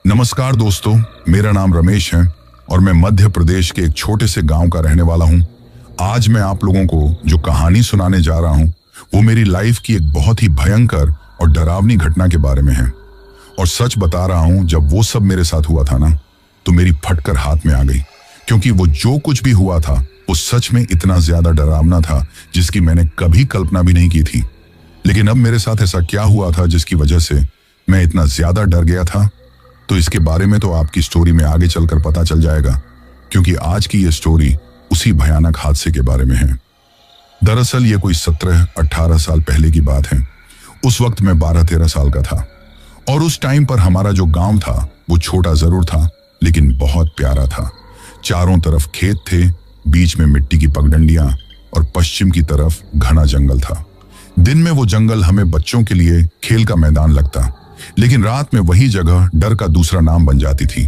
नमस्कार दोस्तों, मेरा नाम रमेश है और मैं मध्य प्रदेश के एक छोटे से गांव का रहने वाला हूं। आज मैं आप लोगों को जो कहानी सुनाने जा रहा हूं वो मेरी लाइफ की एक बहुत ही भयंकर और डरावनी घटना के बारे में है। और सच बता रहा हूं, जब वो सब मेरे साथ हुआ था ना, तो मेरी फटकर हाथ में आ गई, क्योंकि वो जो कुछ भी हुआ था वो सच में इतना ज्यादा डरावना था जिसकी मैंने कभी कल्पना भी नहीं की थी। लेकिन अब मेरे साथ ऐसा क्या हुआ था जिसकी वजह से मैं इतना ज्यादा डर गया था, तो इसके बारे में तो आपकी स्टोरी में आगे चलकर पता चल जाएगा, क्योंकि आज की ये स्टोरी उसी भयानक हादसे के बारे में है। दरअसल ये कोई 17-18 साल पहले की बात है। उस वक्त मैं 12-13 साल का था और उस टाइम पर हमारा जो गांव था वो छोटा जरूर था लेकिन बहुत प्यारा था। चारों तरफ खेत थे, बीच में मिट्टी की पगडंडियां और पश्चिम की तरफ घना जंगल था। दिन में वो जंगल हमें बच्चों के लिए खेल का मैदान लगता, लेकिन रात में वही जगह डर का दूसरा नाम बन जाती थी।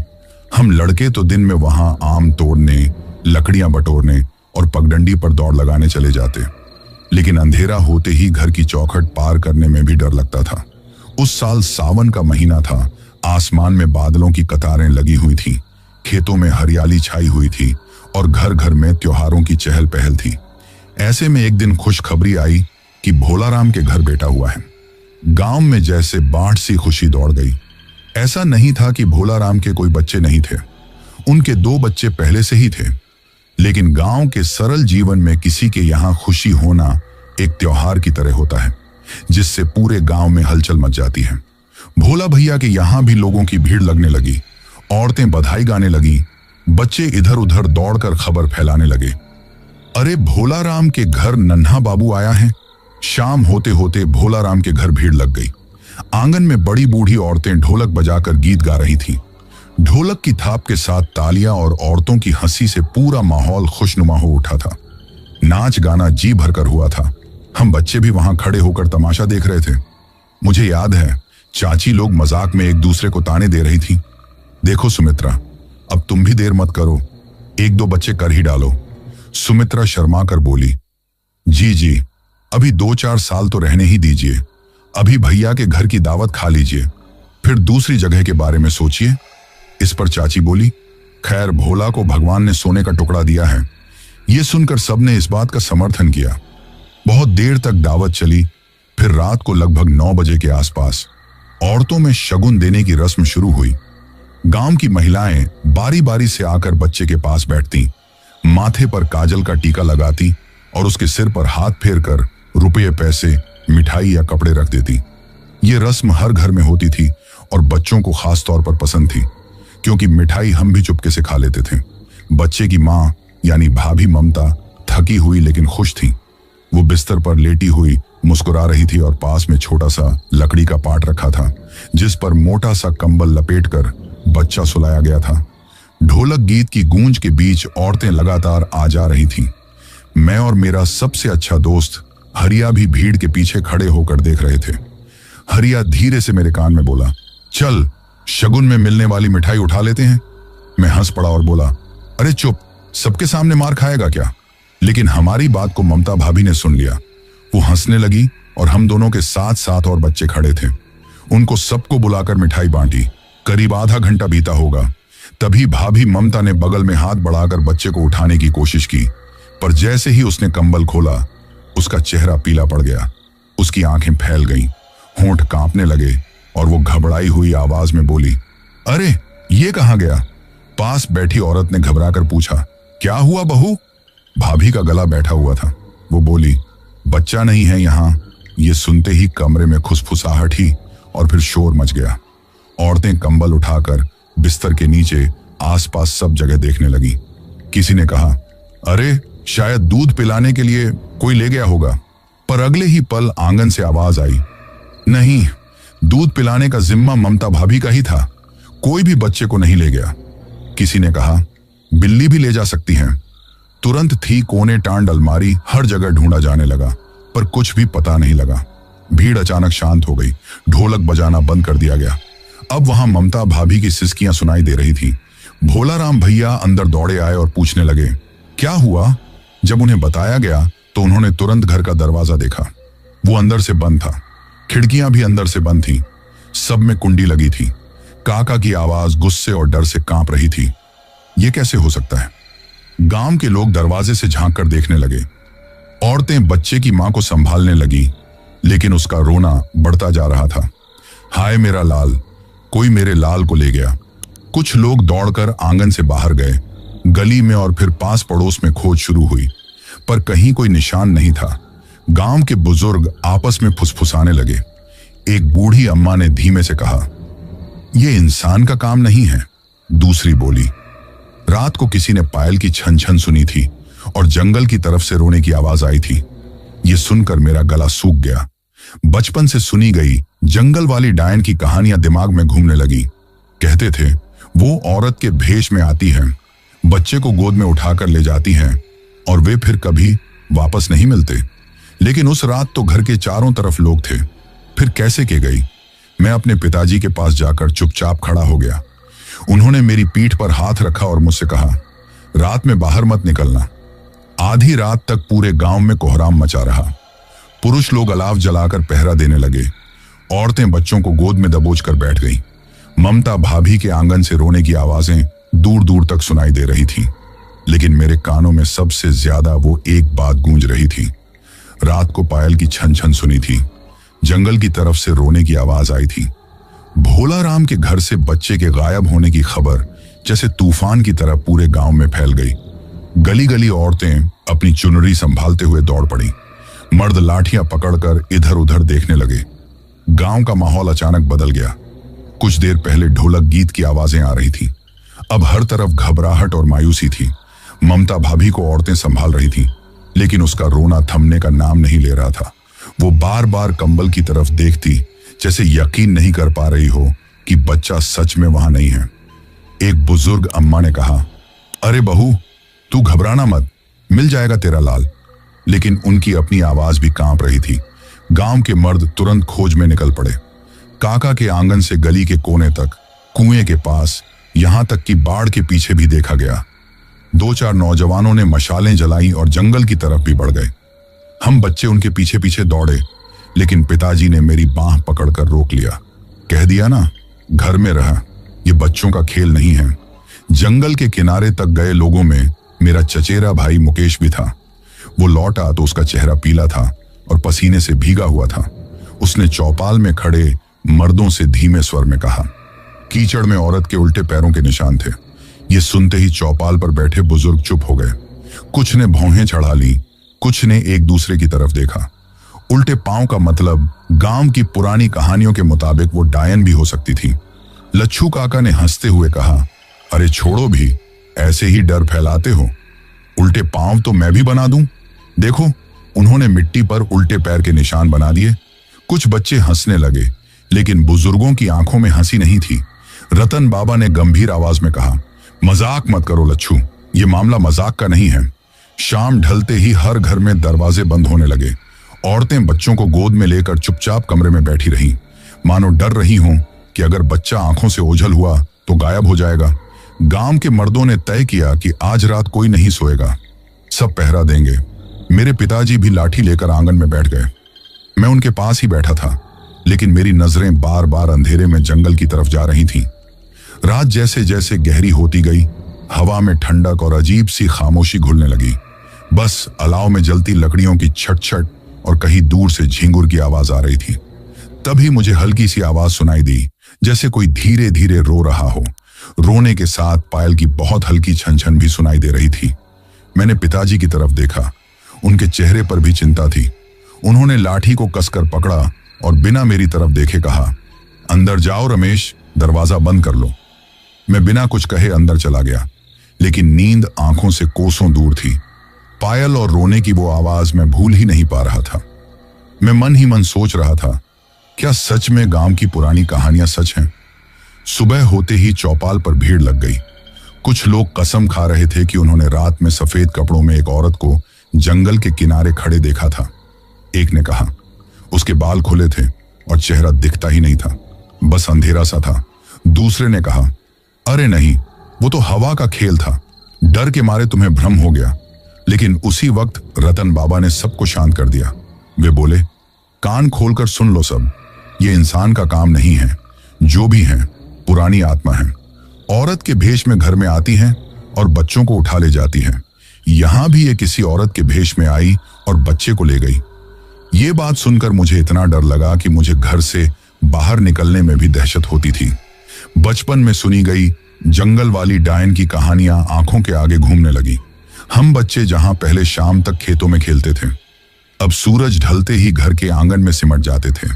हम लड़के तो दिन में वहां आम तोड़ने, लकड़ियां बटोरने और पगडंडी पर दौड़ लगाने चले जाते, लेकिन अंधेरा होते ही घर की चौखट पार करने में भी डर लगता था। उस साल सावन का महीना था, आसमान में बादलों की कतारें लगी हुई थी, खेतों में हरियाली छाई हुई थी और घर घर में त्योहारों की चहल पहल थी। ऐसे में एक दिन खुशखबरी आई कि भोलाराम के घर बेटा हुआ है। गांव में जैसे बाढ़ सी खुशी दौड़ गई। ऐसा नहीं था कि भोलाराम के कोई बच्चे नहीं थे, उनके 2 बच्चे पहले से ही थे, लेकिन गांव के सरल जीवन में किसी के यहाँ खुशी होना एक त्योहार की तरह होता है, जिससे पूरे गांव में हलचल मच जाती है। भोला भैया के यहाँ भी लोगों की भीड़ लगने लगी, औरतें बधाई गाने लगी, बच्चे इधर उधर दौड़कर खबर फैलाने लगे, अरे भोलाराम के घर नन्हा बाबू आया है। शाम होते होते भोलाराम के घर भीड़ लग गई। आंगन में बड़ी बूढ़ी औरतें ढोलक बजाकर गीत गा रही थीं। ढोलक की थाप के साथ तालियां और औरतों की हंसी से पूरा माहौल खुशनुमा हो उठा था। नाच गाना जी भरकर हुआ था। हम बच्चे भी वहां खड़े होकर तमाशा देख रहे थे। मुझे याद है, चाची लोग मजाक में एक दूसरे को ताने दे रही थी, देखो सुमित्रा, अब तुम भी देर मत करो, 1-2 बच्चे कर ही डालो। सुमित्रा शर्मा कर बोली, जी अभी 2-4 साल तो रहने ही दीजिए, अभी भैया के घर की दावत खा लीजिए, फिर दूसरी जगह के बारे में सोचिए। इस पर चाची बोली, खैर भोला को भगवान ने सोने का टुकड़ा दिया है। यह सुनकर सबने इस बात का समर्थन किया। बहुत देर तक दावत चली। फिर रात को लगभग 9 बजे के आसपास औरतों में शगुन देने की रस्म शुरू हुई। गांव की महिलाएं बारी बारी से आकर बच्चे के पास बैठती, माथे पर काजल का टीका लगाती और उसके सिर पर हाथ फेर कर रुपये, पैसे, मिठाई या कपड़े रख देती। ये रस्म हर घर में होती थी और बच्चों को खास तौर पर पसंद थी, क्योंकि मिठाई हम भी चुपके से खा लेते थे। बच्चे की माँ यानी भाभी ममता थकी हुई लेकिन खुश थी। वो बिस्तर पर लेटी हुई मुस्कुरा रही थी और पास में छोटा सा लकड़ी का पाट रखा था, जिस पर मोटा सा कंबल लपेटकर बच्चा सुलाया गया था। ढोलक गीत की गूंज के बीच औरतें लगातार आ जा रही थीं। मैं और मेरा सबसे अच्छा दोस्त हरिया भी भीड़ के पीछे खड़े होकर देख रहे थे। हरिया धीरे से मेरे कान में बोला, चल शगुन में मिलने वाली मिठाई उठा लेते हैं। मैं हंस पड़ा और बोला, अरे चुप, सबके सामने मार खाएगा क्या? लेकिन हमारी बात को ममता भाभी ने सुन लिया। वो हंसने लगी और हम दोनों के साथ साथ और बच्चे खड़े थे। उनको सबको बुलाकर मिठाई बांटी। करीब आधा घंटा बीता होगा, तभी भाभी ममता ने बगल में हाथ बढ़ाकर बच्चे को उठाने की कोशिश की, पर जैसे ही उसने कंबल खोला उसका चेहरा पीला पड़ गया। उसकी आंखें फैल गईं, होंठ कांपने लगे और वो घबराई हुई आवाज में बोली, अरे ये कहां गया? पास बैठी औरत ने घबराकर पूछा, क्या हुआ बहू? भाभी का गला बैठा हुआ था। वो बोली, बच्चा नहीं है यहाँ। ये सुनते ही कमरे में खुसफुसाहट ही और फिर शोर मच गया। औरतें कंबल उठाकर बिस्तर के नीचे आसपास सब जगह देखने लगी। किसी ने कहा, अरे शायद दूध पिलाने के लिए कोई ले गया होगा। पर अगले ही पल आंगन से आवाज आई, नहीं, दूध पिलाने का जिम्मा ममता भाभी का ही था, कोई भी बच्चे को नहीं ले गया। किसी ने कहा, बिल्ली भी ले जा सकती है। तुरंत थी कोने टांड अलमारी, हर जगह ढूंढा जाने लगा, पर कुछ भी पता नहीं लगा। भीड़ अचानक शांत हो गई। ढोलक बजाना बंद कर दिया गया। अब वहां ममता भाभी की सिसकियां सुनाई दे रही थी। भोलाराम भैया अंदर दौड़े आए और पूछने लगे, क्या हुआ? जब उन्हें बताया गया तो उन्होंने तुरंत घर का दरवाजा देखा। वो अंदर से बंद था, खिड़कियां भी अंदर से बंद थीं, सब में कुंडी लगी थी। काका की आवाज गुस्से और डर से कांप रही थी। यह कैसे हो सकता है? गांव के लोग दरवाजे से झांक कर देखने लगे। औरतें बच्चे की मां को संभालने लगी, लेकिन उसका रोना बढ़ता जा रहा था। हाय मेरा लाल, कोई मेरे लाल को ले गया। कुछ लोग दौड़कर आंगन से बाहर गए। गली में और फिर पास पड़ोस में खोज शुरू हुई, पर कहीं कोई निशान नहीं था। गांव के बुजुर्ग आपस में फुसफुसाने लगे। एक बूढ़ी अम्मा ने धीमे से कहा, यह इंसान का काम नहीं है। दूसरी बोली, रात को किसी ने पायल की छन छन सुनी थी और जंगल की तरफ से रोने की आवाज आई थी। यह सुनकर मेरा गला सूख गया। बचपन से सुनी गई जंगल वाली डायन की कहानियां दिमाग में घूमने लगी। कहते थे वो औरत के भेष में आती है, बच्चे को गोद में उठाकर ले जाती हैं और वे फिर कभी वापस नहीं मिलते। लेकिन उस रात तो घर के चारों तरफ लोग थे। फिर कैसे के गई? मैं अपने पिताजी के पास जाकर चुपचाप खड़ा हो गया। उन्होंने मेरी पीठ पर हाथ रखा और मुझसे कहा, रात में बाहर मत निकलना। आधी रात तक पूरे गांव में कोहराम मचा रहा। पुरुष लोग अलाव जलाकर पहरा देने लगे। औरतें बच्चों को गोद में दबोच कर बैठ गईं। ममता भाभी के आंगन से रोने की आवाजें दूर दूर तक सुनाई दे रही थीं, लेकिन मेरे कानों में सबसे ज्यादा वो एक बात गूंज रही थी। रात को पायल की छन छन सुनी थी। जंगल की तरफ से रोने की आवाज आई थी। भोला राम के घर से बच्चे के गायब होने की खबर जैसे तूफान की तरह पूरे गांव में फैल गई। गली गली औरतें अपनी चुनरी संभालते हुए दौड़ पड़ी। मर्द लाठियां पकड़कर इधर उधर देखने लगे। गांव का माहौल अचानक बदल गया। कुछ देर पहले ढोलक गीत की आवाजें आ रही थी, अब हर तरफ घबराहट और मायूसी थी। ममता भाभी को औरतें संभाल रही थी, लेकिन उसका रोना थमने का नाम नहीं ले रहा था। वो बार बार कंबल की तरफ देखती, जैसे यकीन नहीं कर पा रही हो कि बच्चा सच में वहां नहीं है। एक बुजुर्ग अम्मा ने कहा, अरे बहू, तू घबराना मत, मिल जाएगा तेरा लाल। लेकिन उनकी अपनी आवाज भी कांप रही थी। गांव के मर्द तुरंत खोज में निकल पड़े। काका के आंगन से गली के कोने तक, कुएं के पास, यहां तक कि बाड़ के पीछे भी देखा गया। 2-4 नौजवानों ने मशालें जलाई और जंगल की तरफ भी बढ़ गए। हम बच्चे उनके पीछे पीछे दौड़े, लेकिन पिताजी ने मेरी बांह पकड़कर रोक लिया। कह दिया ना, घर में रहा, ये बच्चों का खेल नहीं है। जंगल के किनारे तक गए लोगों में मेरा चचेरा भाई मुकेश भी था। वो लौटा तो उसका चेहरा पीला था और पसीने से भीगा हुआ था। उसने चौपाल में खड़े मर्दों से धीमे स्वर में कहा। कीचड़ में औरत के उल्टे पैरों के निशान थे। ये सुनते ही चौपाल पर बैठे बुजुर्ग चुप हो गए। कुछ ने भौहें चढ़ा ली, कुछ ने एक दूसरे की तरफ देखा। उल्टे पांव का मतलब गांव की पुरानी कहानियों के मुताबिक वो डायन भी हो सकती थी। लच्छू काका ने हंसते हुए कहा, अरे छोड़ो भी, ऐसे ही डर फैलाते हो। उल्टे पांव तो मैं भी बना दूं। देखो, उन्होंने मिट्टी पर उल्टे पैर के निशान बना दिए। कुछ बच्चे हंसने लगे, लेकिन बुजुर्गों की आंखों में हंसी नहीं थी। रतन बाबा ने गंभीर आवाज में कहा, मजाक मत करो लच्छू, ये मामला मजाक का नहीं है। शाम ढलते ही हर घर में दरवाजे बंद होने लगे। औरतें बच्चों को गोद में लेकर चुपचाप कमरे में बैठी रहीं, मानो डर रही हों कि अगर बच्चा आंखों से ओझल हुआ तो गायब हो जाएगा। गांव के मर्दों ने तय किया कि आज रात कोई नहीं सोएगा, सब पहरा देंगे। मेरे पिताजी भी लाठी लेकर आंगन में बैठ गए। मैं उनके पास ही बैठा था, लेकिन मेरी नजरें बार बार अंधेरे में जंगल की तरफ जा रही थीं। रात जैसे जैसे गहरी होती गई, हवा में ठंडक और अजीब सी खामोशी घुलने लगी। बस अलाव में जलती लकड़ियों की छट छट और कहीं दूर से झींगुर की आवाज आ रही थी। तभी मुझे हल्की सी आवाज सुनाई दी, जैसे कोई धीरे धीरे रो रहा हो। रोने के साथ पायल की बहुत हल्की छन छन भी सुनाई दे रही थी। मैंने पिताजी की तरफ देखा, उनके चेहरे पर भी चिंता थी। उन्होंने लाठी को कसकर पकड़ा और बिना मेरी तरफ देखे कहा, अंदर जाओ रमेश, दरवाजा बंद कर लो। मैं बिना कुछ कहे अंदर चला गया, लेकिन नींद आंखों से कोसों दूर थी। पायल और रोने की वो आवाज मैं भूल ही नहीं पा रहा था। मैं मन ही मन सोच रहा था, क्या सच में गांव की पुरानी कहानियां सच हैं? सुबह होते ही चौपाल पर भीड़ लग गई। कुछ लोग कसम खा रहे थे कि उन्होंने रात में सफेद कपड़ों में एक औरत को जंगल के किनारे खड़े देखा था। एक ने कहा, उसके बाल खुले थे और चेहरा दिखता ही नहीं था, बस अंधेरा सा था। दूसरे ने कहा, अरे नहीं, वो तो हवा का खेल था, डर के मारे तुम्हें भ्रम हो गया। लेकिन उसी वक्त रतन बाबा ने सबको शांत कर दिया। वे बोले, कान खोलकर सुन लो सब, ये इंसान का काम नहीं है। जो भी हैं पुरानी आत्मा हैं। औरत के भेष में घर में आती हैं और बच्चों को उठा ले जाती हैं। यहां भी ये किसी औरत के भेष में आई और बच्चे को ले गई। ये बात सुनकर मुझे इतना डर लगा कि मुझे घर से बाहर निकलने में भी दहशत होती थी। बचपन में सुनी गई जंगल वाली डायन की कहानियां आंखों के आगे घूमने लगी। हम बच्चे जहां पहले शाम तक खेतों में खेलते थे, अब सूरज ढलते ही घर के आंगन में सिमट जाते थे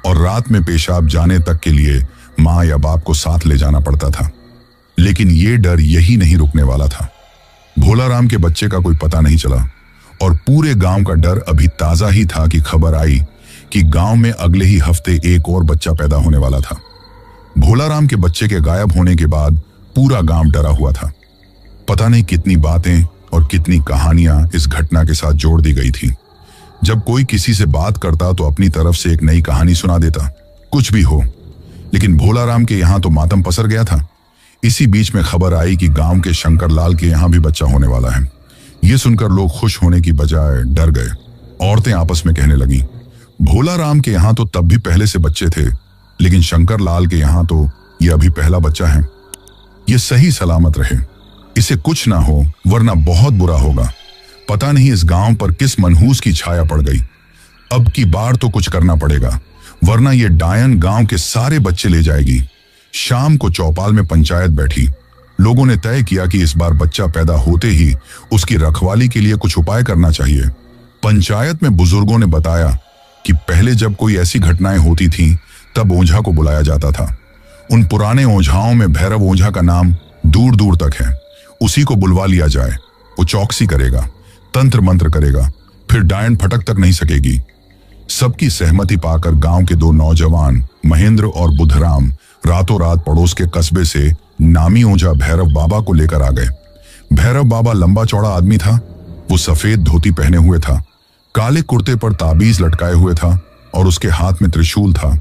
और रात में पेशाब जाने तक के लिए माँ या बाप को साथ ले जाना पड़ता था। लेकिन ये डर यही नहीं रुकने वाला था। भोलाराम के बच्चे का कोई पता नहीं चला और पूरे गांव का डर अभी ताजा ही था कि खबर आई कि गांव में अगले ही हफ्ते एक और बच्चा पैदा होने वाला था। भोलाराम के बच्चे के गायब होने के बाद पूरा गांव डरा हुआ था। पता नहीं कितनी बातें और कितनी कहानियां इस घटना के साथ जोड़ दी गई थी। जब कोई किसी से बात करता तो अपनी तरफ से एक नई कहानी सुना देता, कुछ भी हो। लेकिन भोलाराम के यहाँ तो मातम पसर गया था। इसी बीच में खबर आई कि गांव के शंकरलाल के यहाँ भी बच्चा होने वाला है। ये सुनकर लोग खुश होने की बजाय डर गए। औरतें आपस में कहने लगी, भोलाराम के यहाँ तो तब भी पहले से बच्चे थे, लेकिन शंकरलाल के यहाँ तो ये अभी पहला बच्चा है। ये सही सलामत रहे, इसे कुछ ना हो, वरना बहुत बुरा होगा। पता नहीं इस गांव पर किस मनहूस की छाया पड़ गई। अब की बार तो कुछ करना पड़ेगा, वरना ये डायन गांव के सारे बच्चे ले जाएगी। शाम को चौपाल में पंचायत बैठी। लोगों ने तय किया कि इस बार बच्चा पैदा होते ही उसकी रखवाली के लिए कुछ उपाय करना चाहिए। पंचायत में बुजुर्गों ने बताया कि पहले जब कोई ऐसी घटनाएं होती थीं, तब ओझा को बुलाया जाता था। उन पुराने ओझाओं में भैरव ओझा का नाम दूर दूर तक है। उसी को बुलवा लिया जाए, वो चौकसी करेगा, तंत्र मंत्र करेगा, फिर डायन फटक तक नहीं सकेगी। सबकी सहमति पाकर गांव के दो नौजवान महेंद्र और बुधराम रातों रात पड़ोस के कस्बे से नामी ओझा भैरव बाबा को लेकर आ गए। भैरव बाबा लंबा चौड़ा आदमी था। वो सफेद धोती पहने हुए था, काले कुर्ते पर ताबीज लटकाए हुए था और उसके हाथ में त्रिशूल था।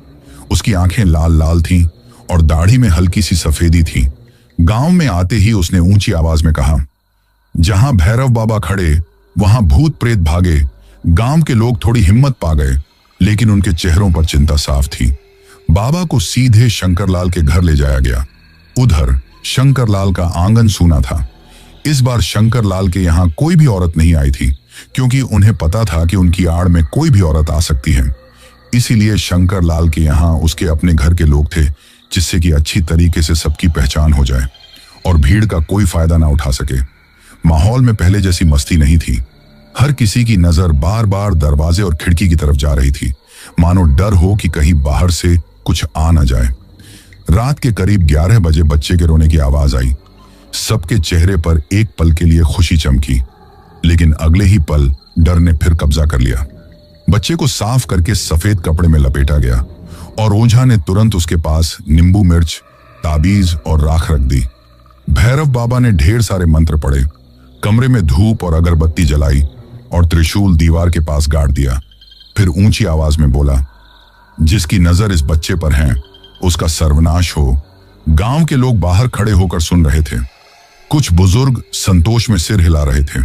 उसकी आंखें लाल लाल थीं और दाढ़ी में हल्की सी सफेदी थी। गांव में आते ही उसने ऊंची आवाज में कहा, जहां भैरव बाबा खड़े वहां भूत प्रेत भागे। गांव के लोग थोड़ी हिम्मत पा गए, लेकिन उनके चेहरों पर चिंता साफ थी। बाबा को सीधे शंकरलाल के घर ले जाया गया। उधर शंकरलाल का आंगन सूना था। इस बार शंकरलाल के यहाँ कोई भी औरत नहीं आई थी, क्योंकि उन्हें पता था कि उनकी आड़ में कोई भी औरत आ सकती है। इसीलिए शंकरलाल के यहाँ उसके अपने घर के लोग थे, जिससे कि अच्छी तरीके से सबकी पहचान हो जाए और भीड़ का कोई फायदा ना उठा सके। माहौल में पहले जैसी मस्ती नहीं थी। हर किसी की नजर बार बार दरवाजे और खिड़की की तरफ जा रही थी, मानो डर हो कि कहीं बाहर से कुछ आ ना जाए। रात के करीब 11 बजे बच्चे के रोने की आवाज आई। सबके चेहरे पर एक पल के लिए खुशी चमकी, लेकिन अगले ही पल डर ने फिर कब्जा कर लिया। बच्चे को साफ करके सफेद कपड़े में लपेटा गया और ओझा ने तुरंत उसके पास नींबू मिर्च, ताबीज और राख रख दी। भैरव बाबा ने ढेर सारे मंत्र पढ़े, कमरे में धूप और अगरबत्ती जलाई और त्रिशूल दीवार के पास गाड़ दिया। फिर ऊंची आवाज में बोला, जिसकी नजर इस बच्चे पर है उसका सर्वनाश हो। गांव के लोग बाहर खड़े होकर सुन रहे थे। कुछ बुजुर्ग संतोष में सिर हिला रहे थे,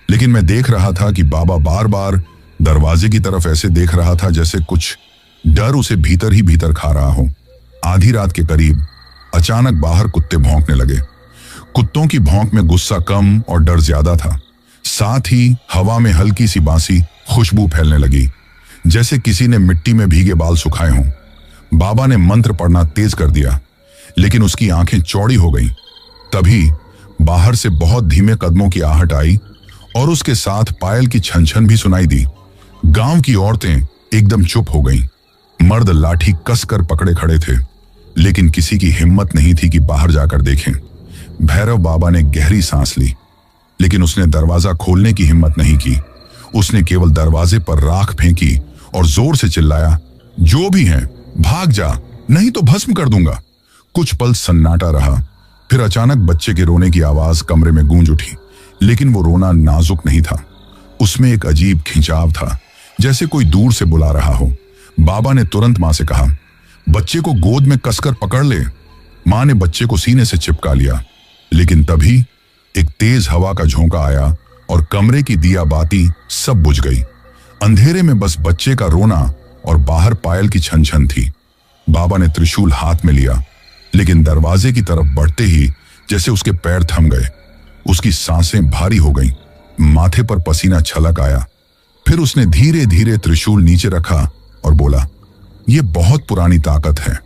लेकिन मैं देख रहा था कि बाबा बार बार दरवाजे की तरफ ऐसे देख रहा था जैसे कुछ डर उसे भीतर ही भीतर खा रहा हो। आधी रात के करीब अचानक बाहर कुत्ते भौंकने लगे। कुत्तों की भौंक में गुस्सा कम और डर ज्यादा था। साथ ही हवा में हल्की सी बासी खुशबू फैलने लगी, जैसे किसी ने मिट्टी में भीगे बाल सुखाए हों। बाबा ने मंत्र पढ़ना तेज कर दिया, लेकिन उसकी आंखें चौड़ी हो गईं। तभी बाहर से बहुत धीमे कदमों की आहट आई और उसके साथ पायल की छन छन भी सुनाई दी। गांव की औरतें एकदम चुप हो गईं। मर्द लाठी कसकर पकड़े खड़े थे, लेकिन किसी की हिम्मत नहीं थी कि बाहर जाकर देखें। भैरव बाबा ने गहरी सांस ली, लेकिन उसने दरवाजा खोलने की हिम्मत नहीं की। उसने केवल दरवाजे पर राख फेंकी और जोर से चिल्लाया, जो भी है भाग जा, नहीं तो भस्म कर दूंगा। कुछ पल सन्नाटा रहा, फिर अचानक बच्चे के रोने की आवाज कमरे में गूंज उठी, लेकिन वो रोना नाजुक नहीं था। उसमें एक अजीब खिंचाव था, जैसे कोई दूर से बुला रहा हो। बाबा ने तुरंत मां से कहा, बच्चे को गोद में कसकर पकड़ ले। मां ने बच्चे को सीने से चिपका लिया, लेकिन तभी एक तेज हवा का झोंका आया और कमरे की दिया बाती सब बुझ गई। अंधेरे में बस बच्चे का रोना और बाहर पायल की छन छन थी। बाबा ने त्रिशूल हाथ में लिया, लेकिन दरवाजे की तरफ बढ़ते ही जैसे उसके पैर थम गए, उसकी सांसें भारी हो गईं, माथे पर पसीना छलक आया। फिर उसने धीरे धीरे त्रिशूल नीचे रखा और बोला, यह बहुत पुरानी ताकत है,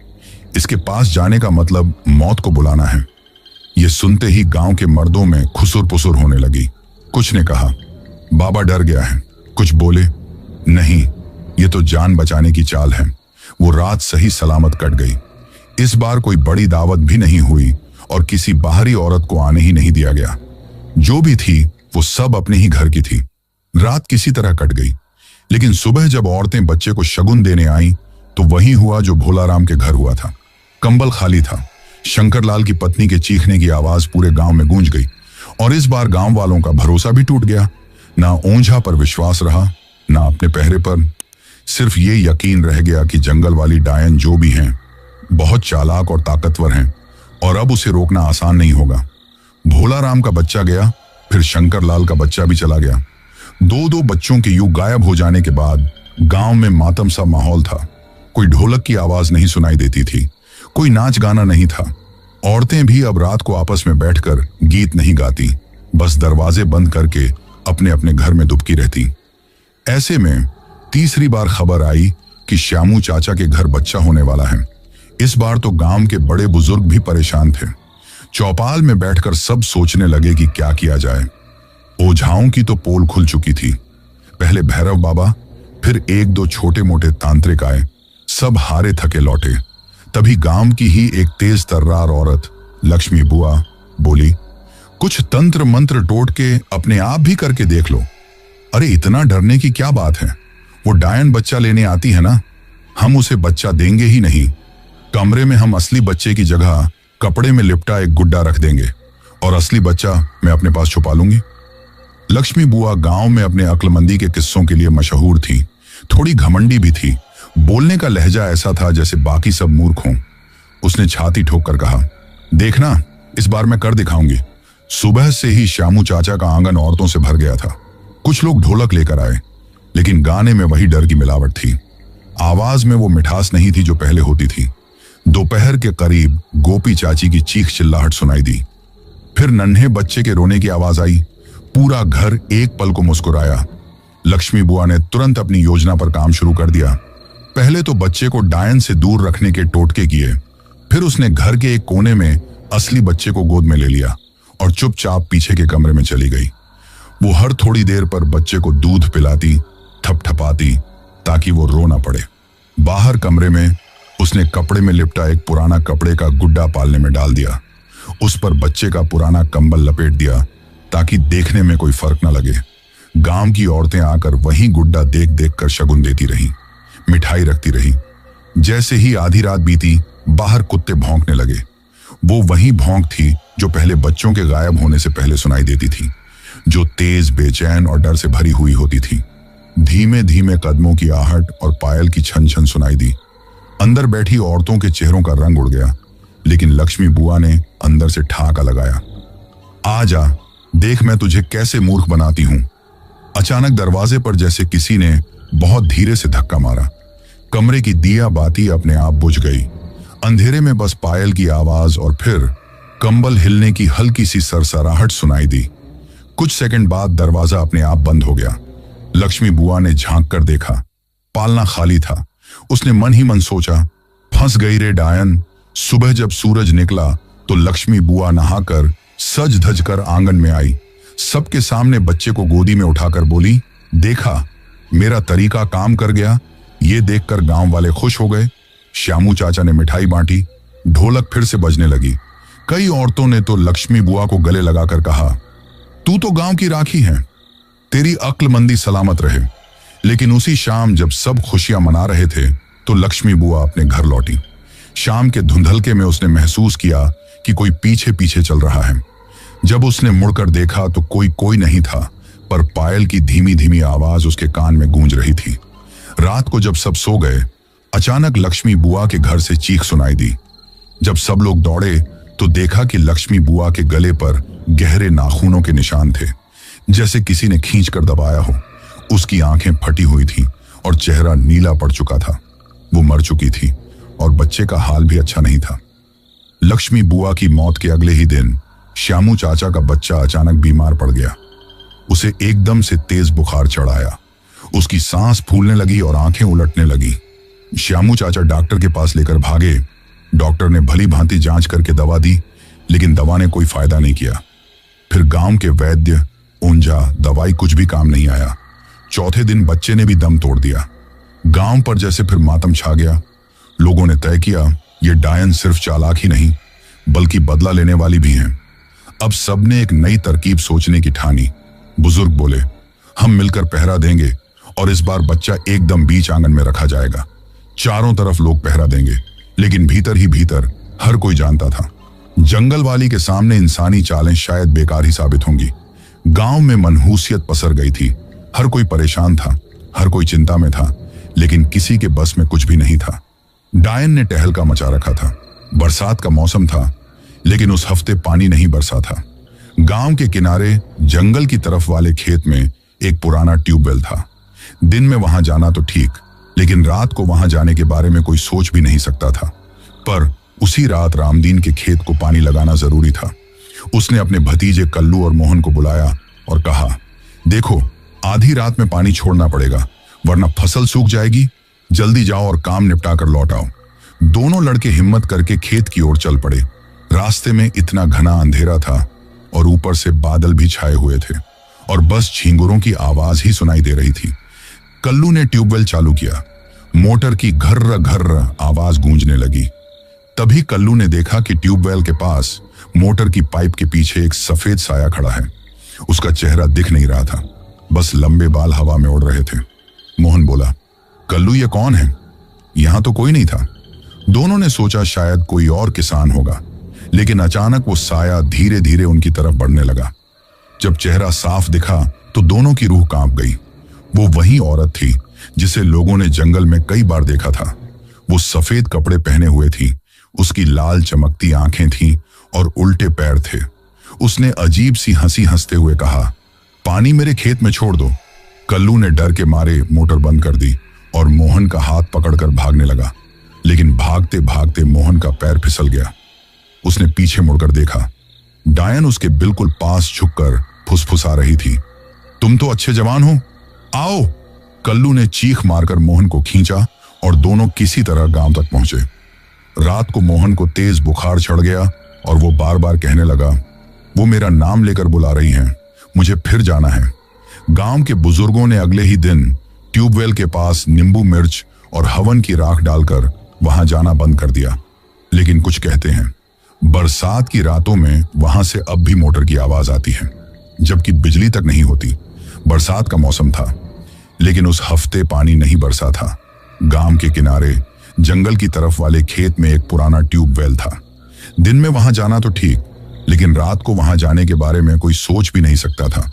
इसके पास जाने का मतलब मौत को बुलाना है। यह सुनते ही गांव के मर्दों में खुसुर पुसुर होने लगी। कुछ ने कहा, बाबा डर गया है। कुछ बोले, नहीं, यह तो जान बचाने की चाल है। वो रात सही सलामत कट गई। इस बार कोई बड़ी दावत भी नहीं हुई और किसी बाहरी औरत को आने ही नहीं दिया गया। जो भी थी वो सब अपने ही घर की थी। रात किसी तरह कट गई, लेकिन सुबह जब औरतें बच्चे को शगुन देने आईं तो वही हुआ जो भोलाराम के घर हुआ था। कंबल खाली था। शंकरलाल की पत्नी के चीखने की आवाज पूरे गांव में गूंज गई और इस बार गांव वालों का भरोसा भी टूट गया। ना ओंझा पर विश्वास रहा, ना अपने पहरे पर। सिर्फ ये यकीन रह गया कि जंगल वाली डायन जो भी हैं बहुत चालाक और ताकतवर हैं और अब उसे रोकना आसान नहीं होगा। भोलाराम का बच्चा गया, फिर शंकरलाल का बच्चा भी चला गया। दो दो बच्चों के यूं गायब हो जाने के बाद गांव में मातम सा माहौल था। कोई ढोलक की आवाज नहीं सुनाई देती थी, कोई नाच गाना नहीं था। औरतें भी अब रात को आपस में बैठकर गीत नहीं गाती, बस दरवाजे बंद करके अपने अपने घर में दुबकी रहती। ऐसे में तीसरी बार खबर आई कि श्यामू चाचा के घर बच्चा होने वाला है। इस बार तो गांव के बड़े बुजुर्ग भी परेशान थे। चौपाल में बैठकर सब सोचने लगे कि क्या किया जाए। ओझाओं की तो पोल खुल चुकी थी। पहले भैरव बाबा, फिर एक दो छोटे मोटे तांत्रिक आए, सब हारे थके लौटे। तभी गांव की ही एक तेज तर्रार औरत लक्ष्मी बुआ बोली, कुछ तंत्र मंत्र टोट के अपने आप भी करके देख लो। अरे इतना डरने की क्या बात है, वो डायन बच्चा लेने आती है ना, हम उसे बच्चा देंगे ही नहीं। कमरे में हम असली बच्चे की जगह कपड़े में लिपटा एक गुड्डा रख देंगे और असली बच्चा मैं अपने पास छुपा लूंगी। लक्ष्मी बुआ गांव में अपने अक्लमंदी के किस्सों के लिए मशहूर थी। थोड़ी घमंडी भी थी। बोलने का लहजा ऐसा था जैसे बाकी सब मूर्ख हों। उसने छाती ठोक कर कहा, देखना इस बार मैं कर दिखाऊंगी। सुबह से ही श्यामू चाचा का आंगन औरतों से भर गया था। कुछ लोग ढोलक लेकर आए, लेकिन गाने में वही डर की मिलावट थी। आवाज में वो मिठास नहीं थी जो पहले होती थी। दोपहर के करीब गोपी चाची की चीख चिल्लाहट सुनाई दी। फिर नन्हे बच्चे के रोने की आवाज आई। पूरा घर एक पल को मुस्कुराया। लक्ष्मी बुआ ने तुरंत अपनी योजना पर काम शुरू कर दिया। पहले तो बच्चे को डायन से दूर रखने के टोटके किए, फिर उसने घर के एक कोने में असली बच्चे को गोद में ले लिया और चुपचाप पीछे के कमरे में चली गई। वो हर थोड़ी देर पर बच्चे को दूध पिलाती, थपथपाती, ताकि वो रो ना पड़े। बाहर कमरे में उसने कपड़े में लिपटा एक पुराना कपड़े का गुड्डा पालने में डाल दिया। उस पर बच्चे का पुराना कंबल लपेट दिया ताकि देखने में कोई फर्क न लगे। गांव की औरतें आकर वही गुड्डा देख देख कर शगुन देती रही, मिठाई रखती रही। जैसे ही आधी रात बीती, बाहर कुत्ते भौंकने लगे। वो वही भौंक थी जो पहले बच्चों के गायब होने से पहले सुनाई देती थी, जो तेज, बेचैन और डर से भरी हुई होती थी। धीमे धीमे कदमों की आहट और पायल की छन छन सुनाई दी। अंदर बैठी औरतों के चेहरों का रंग उड़ गया, लेकिन लक्ष्मी बुआ ने अंदर से ठाका लगाया, आ जा, देख मैं तुझे कैसे मूर्ख बनाती हूं। अचानक दरवाजे पर जैसे किसी ने बहुत धीरे से धक्का मारा। कमरे की दिया बाती अपने आप बुझ गई। अंधेरे में बस पायल की आवाज और फिर कंबल हिलने की हल्की सी सरसराहट सुनाई दी। कुछ सेकंड बाद दरवाजा अपने आप बंद हो गया। लक्ष्मी बुआ ने झांक कर देखा, पालना खाली था। उसने मन ही मन सोचा, फंस गई रे डायन। सुबह जब सूरज निकला तो लक्ष्मी बुआ नहाकर सज धज कर आंगन में आई। सबके सामने बच्चे को गोदी में उठाकर बोली, देखा मेरा तरीका काम कर गया। ये देखकर गांव वाले खुश हो गए। श्यामू चाचा ने मिठाई बांटी। ढोलक फिर से बजने लगी। कई औरतों ने तो लक्ष्मी बुआ को गले लगाकर कहा, तू तो गांव की राखी है, तेरी अक्लमंदी सलामत रहे। लेकिन उसी शाम जब सब खुशियां मना रहे थे तो लक्ष्मी बुआ अपने घर लौटी। शाम के धुंधलके में उसने महसूस किया कि कोई पीछे पीछे चल रहा है। जब उसने मुड़कर देखा तो कोई नहीं था, पर पायल की धीमी धीमी आवाज उसके कान में गूंज रही थी। रात को जब सब सो गए, अचानक लक्ष्मी बुआ के घर से चीख सुनाई दी। जब सब लोग दौड़े तो देखा कि लक्ष्मी बुआ के गले पर गहरे नाखूनों के निशान थे, जैसे किसी ने खींच कर दबाया हो। उसकी आंखें फटी हुई थीं और चेहरा नीला पड़ चुका था। वो मर चुकी थी और बच्चे का हाल भी अच्छा नहीं था। लक्ष्मी बुआ की मौत के अगले ही दिन श्यामू चाचा का बच्चा अचानक बीमार पड़ गया। उसे एकदम से तेज बुखार चढ़ आया। उसकी सांस फूलने लगी और आंखें उलटने लगी। श्यामू चाचा डॉक्टर के पास लेकर भागे। डॉक्टर ने भली भांति जांच करके दवा दी, लेकिन दवा ने कोई फायदा नहीं किया। फिर गांव के वैद्य, ऊंजा, दवाई कुछ भी काम नहीं आया। चौथे दिन बच्चे ने भी दम तोड़ दिया। गांव पर जैसे फिर मातम छा गया। लोगों ने तय किया ये डायन सिर्फ चालाक ही नहीं बल्कि बदला लेने वाली भी हैं। अब सबने एक नई तरकीब सोचने की ठानी। बुजुर्ग बोले, हम मिलकर पहरा देंगे और इस बार बच्चा एकदम बीच आंगन में रखा जाएगा। चारों तरफ लोग पहरा देंगे, लेकिन भीतर ही भीतर हर कोई जानता था जंगल वाली के सामने इंसानी चालें शायद बेकार ही साबित होंगी। गांव में मनहूसियत पसर गई थी। हर कोई परेशान था, हर कोई चिंता में था, लेकिन किसी के बस में कुछ भी नहीं था। डायन ने टहलका मचा रखा था। बरसात का मौसम था, लेकिन उस हफ्ते पानी नहीं बरसा था। गांव के किनारे जंगल की तरफ वाले खेत में एक पुराना ट्यूबवेल था। दिन में वहां जाना तो ठीक, लेकिन रात को वहां जाने के बारे में कोई सोच भी नहीं सकता था। पर उसी रात रामदीन के खेत को पानी लगाना जरूरी था। उसने अपने भतीजे कल्लू और मोहन को बुलाया और कहा, देखो, आधी रात में पानी छोड़ना पड़ेगा, वरना फसल सूख जाएगी। जल्दी जाओ और काम निपटा कर लौट आओ। दोनों लड़के हिम्मत करके खेत की ओर चल पड़े। रास्ते में इतना घना अंधेरा था और ऊपर से बादल भी छाए हुए थे और बस झींगुरों की आवाज ही सुनाई दे रही थी। कल्लू ने ट्यूबवेल चालू किया। मोटर की घर्र घर्र आवाज गूंजने लगी। तभी कल्लू ने देखा कि ट्यूबवेल के पास मोटर की पाइप के पीछे एक सफेद साया खड़ा है। उसका चेहरा दिख नहीं रहा था, बस लंबे बाल हवा में उड़ रहे थे। मोहन बोला, कल्लू, ये कौन है? यहां तो कोई नहीं था। दोनों ने सोचा शायद कोई और किसान होगा, लेकिन अचानक वो साया धीरे धीरे उनकी तरफ बढ़ने लगा। जब चेहरा साफ दिखा तो दोनों की रूह कांप गई। वो वही औरत थी जिसे लोगों ने जंगल में कई बार देखा था। वो सफेद कपड़े पहने हुए थी, उसकी लाल चमकती आंखें थीं और उल्टे पैर थे। उसने अजीब सी हंसी हंसते हुए कहा, पानी मेरे खेत में छोड़ दो। कल्लू ने डर के मारे मोटर बंद कर दी और मोहन का हाथ पकड़कर भागने लगा, लेकिन भागते भागते मोहन का पैर फिसल गया। उसने पीछे मुड़कर देखा। डायन उसके बिल्कुल पास झुककर फुसफुसा रही थी, तुम तो अच्छे जवान हो, आओ। कल्लू ने चीख मारकर मोहन को खींचा और दोनों किसी तरह गांव तक पहुंचे। रात को मोहन को तेज बुखार चढ़ गया और वो बार बार कहने लगा, वो मेरा नाम लेकर बुला रही हैं, मुझे फिर जाना है। गांव के बुजुर्गों ने अगले ही दिन ट्यूबवेल के पास नींबू मिर्च और हवन की राख डालकर वहां जाना बंद कर दिया। लेकिन कुछ कहते हैं, बरसात की रातों में वहां से अब भी मोटर की आवाज आती है, जबकि बिजली तक नहीं होती। बरसात का मौसम था, लेकिन उस हफ्ते पानी नहीं बरसा था। गांव के किनारे जंगल की तरफ वाले खेत में एक पुराना ट्यूबवेल था। दिन में वहां जाना तो ठीक, लेकिन रात को वहां जाने के बारे में कोई सोच भी नहीं सकता था।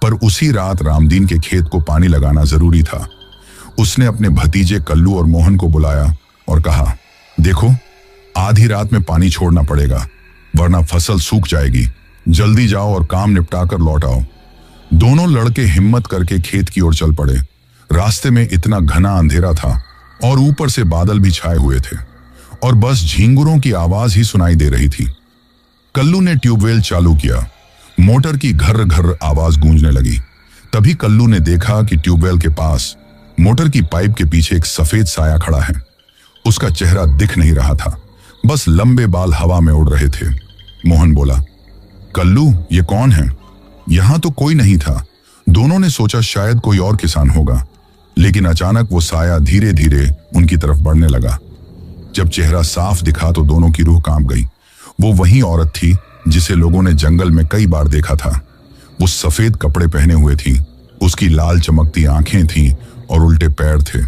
पर उसी रात रामदीन के खेत को पानी लगाना जरूरी था। उसने अपने भतीजे कल्लू और मोहन को बुलाया और कहा, देखो, आधी रात में पानी छोड़ना पड़ेगा, वरना फसल सूख जाएगी। जल्दी जाओ और काम निपटा कर लौट आओ। दोनों लड़के हिम्मत करके खेत की ओर चल पड़े। रास्ते में इतना घना अंधेरा था और ऊपर से बादल भी छाए हुए थे और बस झींगुरों की आवाज ही सुनाई दे रही थी। कल्लू ने ट्यूबवेल चालू किया। मोटर की घर्र घर्र आवाज गूंजने लगी। तभी कल्लू ने देखा कि ट्यूबवेल के पास मोटर की पाइप के पीछे एक सफेद साया खड़ा है। उसका चेहरा दिख नहीं रहा था, बस लंबे बाल हवा में उड़ रहे थे। मोहन बोला, कल्लू, ये कौन है? यहां तो कोई नहीं था। दोनों ने सोचा शायद कोई और किसान होगा, लेकिन अचानक वो साया धीरे धीरे उनकी तरफ बढ़ने लगा। जब चेहरा साफ दिखा तो दोनों की रूह कांप गई। वो वही औरत थी जिसे लोगों ने जंगल में कई बार देखा था। वो सफेद कपड़े पहने हुए थी, उसकी लाल चमकती आंखें थीं और उल्टे पैर थे।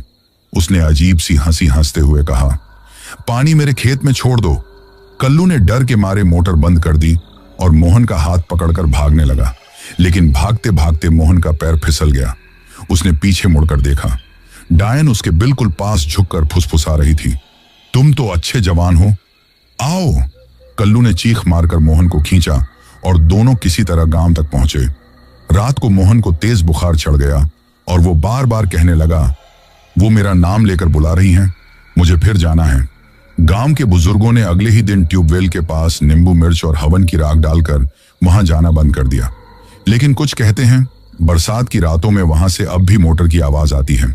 उसने अजीब सी हंसी हंसते हुए कहा, पानी मेरे खेत में छोड़ दो। कल्लू ने डर के मारे मोटर बंद कर दी और मोहन का हाथ पकड़कर भागने लगा, लेकिन भागते भागते मोहन का पैर फिसल गया। उसने पीछे मुड़कर देखा। डायन उसके बिल्कुल पास झुककर फुसफुसा रही थी, तुम तो अच्छे जवान हो, आओ। कल्लू ने चीख मारकर मोहन को खींचा और दोनों किसी तरह गांव तक पहुंचे। रात को मोहन को तेज बुखार चढ़ गया और वो बार बार कहने लगा, वो मेरा नाम लेकर बुला रही हैं, मुझे फिर जाना है। गांव के बुजुर्गों ने अगले ही दिन ट्यूबवेल के पास नींबू मिर्च और हवन की राख डालकर वहां जाना बंद कर दिया। लेकिन कुछ कहते हैं बरसात की रातों में वहां से अब भी मोटर की आवाज आती है,